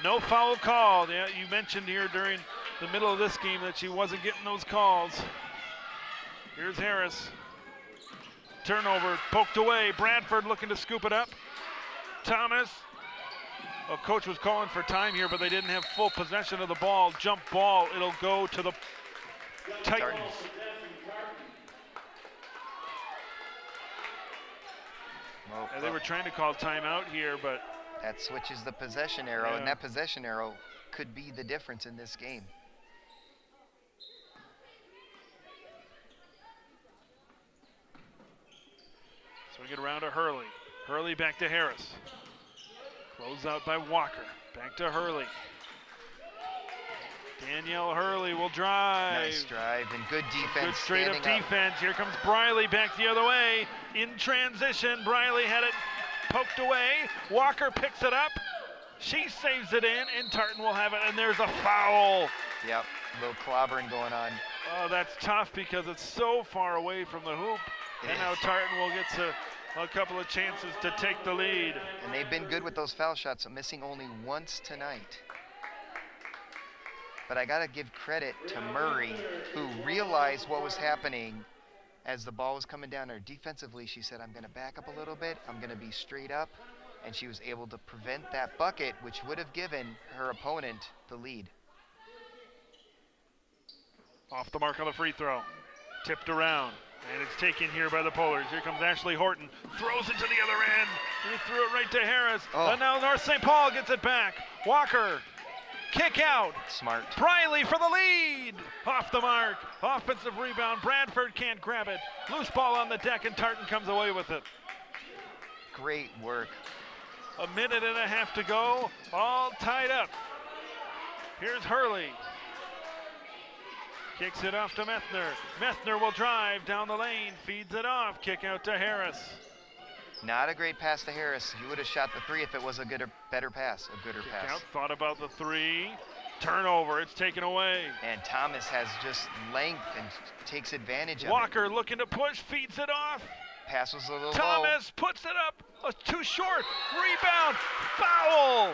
No foul call. Yeah, you mentioned here during the middle of this game that she wasn't getting those calls. Here's Harris. Turnover, poked away. Bradford looking to scoop it up. Thomas. Well, coach was calling for time here, but they didn't have full possession of the ball. Jump ball, it'll go to the Titans. And they were trying to call timeout here, but that switches the possession arrow, and that possession arrow could be the difference in this game. Swing it around to Hurley. Hurley back to Harris. Closed out by Walker. Back to Hurley. Danielle Hurley will drive. Nice drive and good defense. Good straight up defense. Here comes Briley back the other way. In transition, Briley had it poked away. Walker picks it up. She saves it in, and Tartan will have it, and there's a foul. Yep, a little clobbering going on. Oh, that's tough because it's so far away from the hoop. And now Tartan will get to a couple of chances to take the lead. And they've been good with those foul shots, missing only once tonight. But I got to give credit to Murray, who realized what was happening as the ball was coming down there. Defensively, she said, I'm going to back up a little bit. I'm going to be straight up. And she was able to prevent that bucket, which would have given her opponent the lead. Off the mark on the free throw. Tipped around. And it's taken here by the Polars. Here comes Ashley Horton. Throws it to the other end. And he threw it right to Harris. And now North St. Paul gets it back. Walker. Kick out. Smart. Briley for the lead. Off the mark. Offensive rebound. Bradford can't grab it. Loose ball on the deck, and Tartan comes away with it. Great work. A minute and a half to go. All tied up. Here's Hurley. Kicks it off to Methner. Methner will drive down the lane. Feeds it off. Kick out to Harris. Not a great pass to Harris. He would have shot the 3 if it was a better pass, a gooder pass. Out, thought about the 3. Turnover, it's taken away. And Thomas has just length and takes advantage of it. Walker looking to push, feeds it off. Pass was a little Thomas puts it up, too short. Rebound, foul.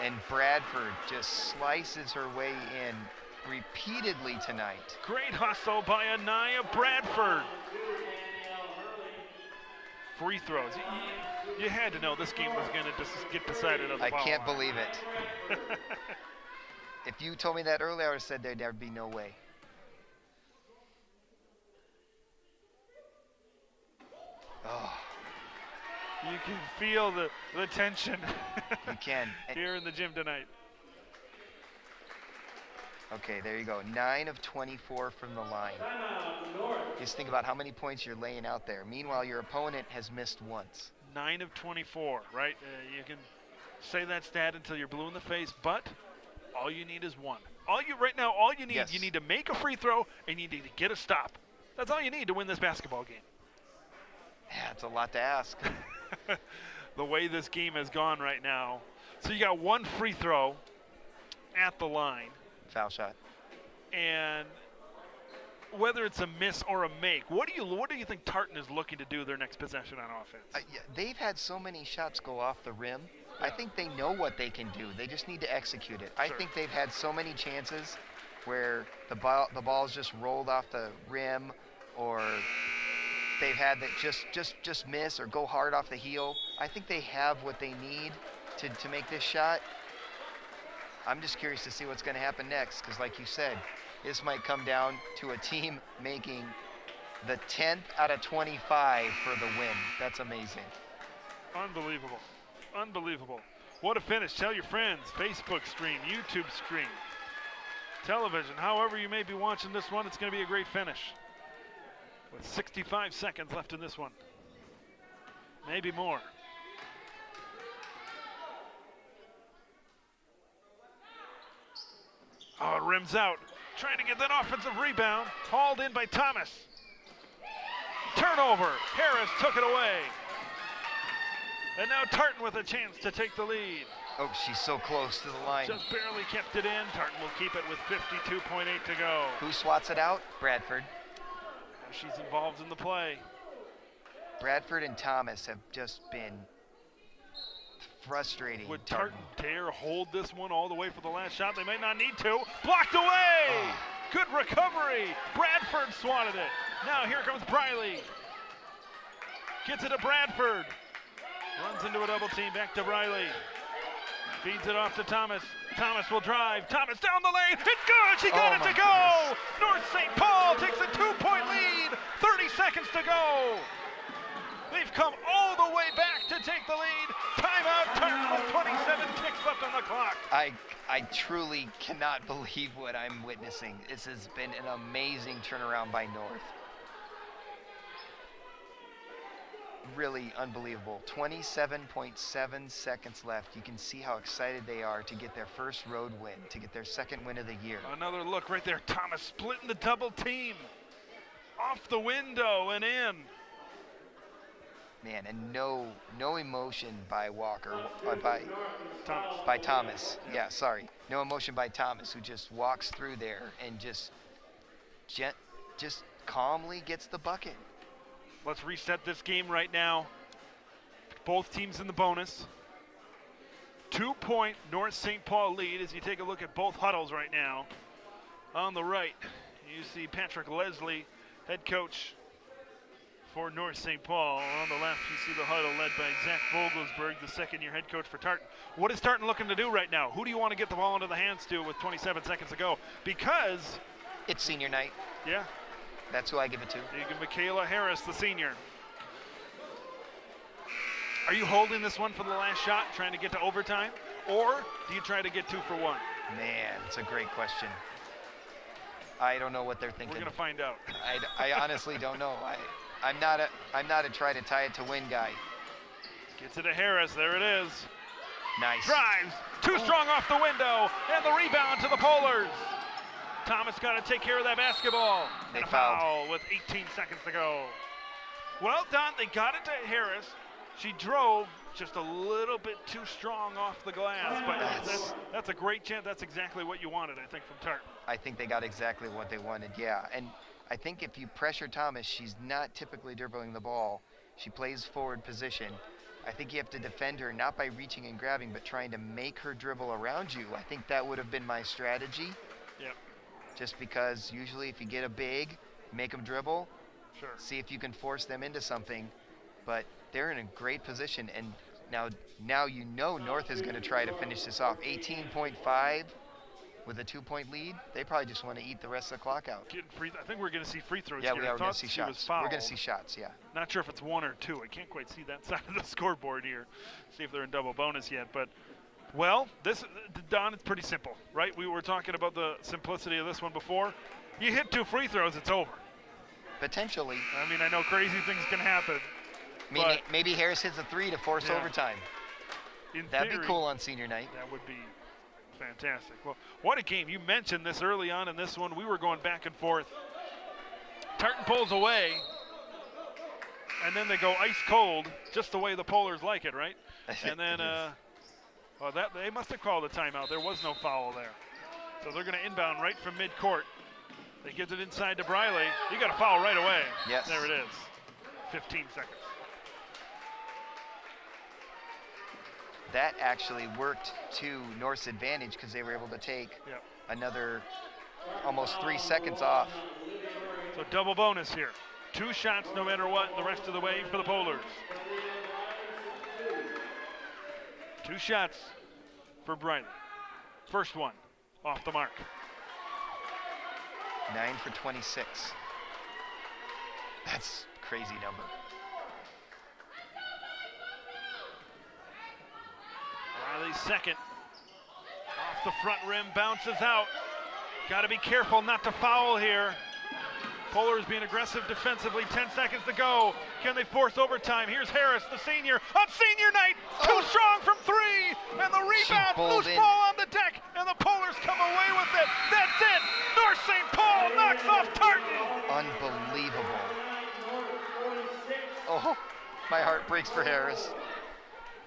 And Bradford just slices her way in repeatedly tonight. Great hustle by Anaya Bradford. Free throws. You had to know this game was going to get decided on the ball. I can't believe it. If you told me that earlier, I would have said there'd be no way. Oh. You can feel the tension. You can. Here in the gym tonight. Okay, there you go. 9 of 24 from the line. Just think about how many points you're laying out there. Meanwhile, your opponent has missed once. 9 of 24, right? You can say that stat until you're blue in the face, but All you need is one. All you need, Yes. you need to make a free throw and you need to get a stop. That's all you need to win this basketball game. Yeah, it's a lot to ask. The way this game has gone right now. So you got one free throw at the line. Foul shot. And whether it's a miss or a make, what do you think Tartan is looking to do their next possession on offense? Yeah, they've had so many shots go off the rim. I think they know what they can do. They just need to execute it. I think they've had so many chances where the ball's just rolled off the rim, or they've had that just miss or go hard off the heel. I think they have what they need to make this shot. I'm just curious to see what's going to happen next, because like you said, this might come down to a team making the 10th out of 25 for the win. That's amazing. Unbelievable. Unbelievable. What a finish. Tell your friends. Facebook stream, YouTube stream, television, however you may be watching this one, it's going to be a great finish. With 65 seconds left in this one. Maybe more. Oh, it rims out. Trying to get that offensive rebound. Hauled in by Thomas. Turnover. Harris took it away. And now Tartan with a chance to take the lead. Oh, she's so close to the line. Just barely kept it in. Tartan will keep it with 52.8 to go. Who swats it out? Bradford. She's involved in the play. Bradford and Thomas have just been frustrating. Would Tartan dare hold this one all the way for the last shot? They might not need to. Blocked away! Good recovery. Bradford swatted it. Now here comes Briley. Gets it to Bradford. Runs into a double team. Back to Briley. Feeds it off to Thomas. Thomas will drive. Thomas down the lane. It's good. She got it to go. North St. Paul takes a 2-point lead. 30 seconds to go. They've come all the way back to take the lead. Timeout. Tartan with 27 ticks left on the clock. I truly cannot believe what I'm witnessing. This has been an amazing turnaround by North. Really unbelievable. 27.7 seconds left. You can see how excited they are to get their first road win, to get their second win of the year. Another look right there. Thomas splitting the double team. Off the window and in. Man, and no emotion by Walker, by Thomas. Yeah, sorry. No emotion by Thomas, who just walks through there and just calmly gets the bucket. Let's reset this game right now. Both teams in the bonus. 2-point North St. Paul lead as you take a look at both huddles right now. On the right, you see Patrick Leslie, head coach for North St. Paul. On the left, you see the huddle led by Zach Vogelsberg, the second-year head coach for Tartan. What is Tartan looking to do right now? Who do you want to get the ball into the hands to with 27 seconds to go? Because it's senior night. Yeah. That's who I give it to. You give Michaela Harris, the senior. Are you holding this one for the last shot, trying to get to overtime? Or do you try to get 2 for 1? Man, it's a great question. I don't know what they're thinking. We're going to find out. I honestly don't know. I'm not a try to tie it to win guy. Gets it to Harris. There it is. Nice. Drives. Too strong off the window. And the rebound to the Polars. Thomas got to take care of that basketball. They foul with 18 seconds to go. Well done. They got it to Harris. She drove just a little bit too strong off the glass. But that's a great chance. That's exactly what you wanted, I think, from Tartan. I think they got exactly what they wanted, yeah. And I think if you pressure Thomas, she's not typically dribbling the ball. She plays forward position. I think you have to defend her not by reaching and grabbing, but trying to make her dribble around you. I think that would have been my strategy. Yep. Just because usually if you get a big, make them dribble, sure. See if you can force them into something. But they're in a great position, and now you know North is going to try to finish this off. 18.5 with a 2-point lead. They probably just want to eat the rest of the clock out. I think we're going to see free throws yeah, here. we are going to see shots. We're going to see shots, yeah. Not sure if it's 1 or 2. I can't quite see that side of the scoreboard here. See if they're in double bonus yet, but well, Don, it's pretty simple, right? We were talking about the simplicity of this one before. You hit 2 free throws, it's over. Potentially. I mean, I know crazy things can happen. Maybe Harris hits a 3 to force overtime. That'd be cool on senior night. That would be Fantastic. Well, what a game. You mentioned this early on in this one. We were going back and forth. Tartan pulls away, and then they go ice cold, just the way the Polars like it, right? And then, they must have called a timeout. There was no foul there. So they're going to inbound right from midcourt. They get it inside to Briley. You got a foul right away. Yes. There it is. 15 seconds. That actually worked to North's advantage because they were able to take another almost 3 seconds off. So double bonus here. 2 shots no matter what the rest of the way for the Polars. 2 shots for Briley. First one off the mark. 9 for 26. That's a crazy number. Riley's second. Off the front rim, bounces out. Got to be careful not to foul here. Polars being aggressive defensively, 10 seconds to go. Can they force overtime? Here's Harris, the senior, on senior night. Too strong from 3, and the rebound, loose ball on the deck, and the Polars come away with it. That's it. North St. Paul knocks off Tartan. Unbelievable. Oh, my heart breaks for Harris.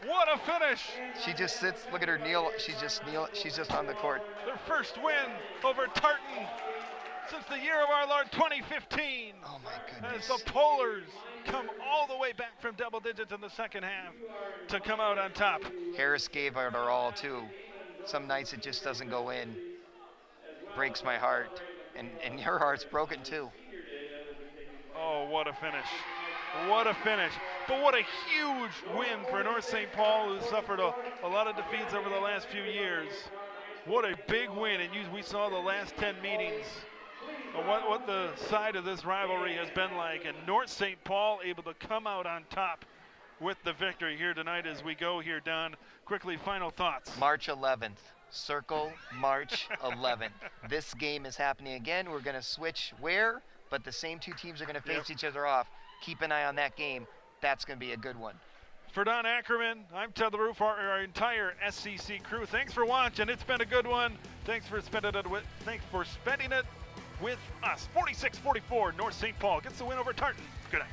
What a finish. She just sits, look at her kneel. She's just on the court. Their first win over Tartan since the year of our Lord 2015. Oh my goodness. As the Polars come all the way back from double digits in the second half to come out on top. Harris gave it her all too. Some nights it just doesn't go in. Breaks my heart. And her heart's broken too. Oh, what a finish. What a finish. But what a huge win for North St. Paul, who suffered a lot of defeats over the last few years. What a big win. And we saw the last 10 meetings of what the side of this rivalry has been like. And North St. Paul able to come out on top with the victory here tonight as we go here, Don. Quickly, final thoughts. March 11th. Circle March 11th. This game is happening again. We're going to switch where, but the same 2 teams are going to face each other off. Keep an eye on that game. That's going to be a good one. For Don Ackerman, I'm Ted LaRue, for our entire SCC crew. Thanks for watching. It's been a good one. Thanks for spending it with us. 46-44, North St. Paul gets the win over Tartan. Good night.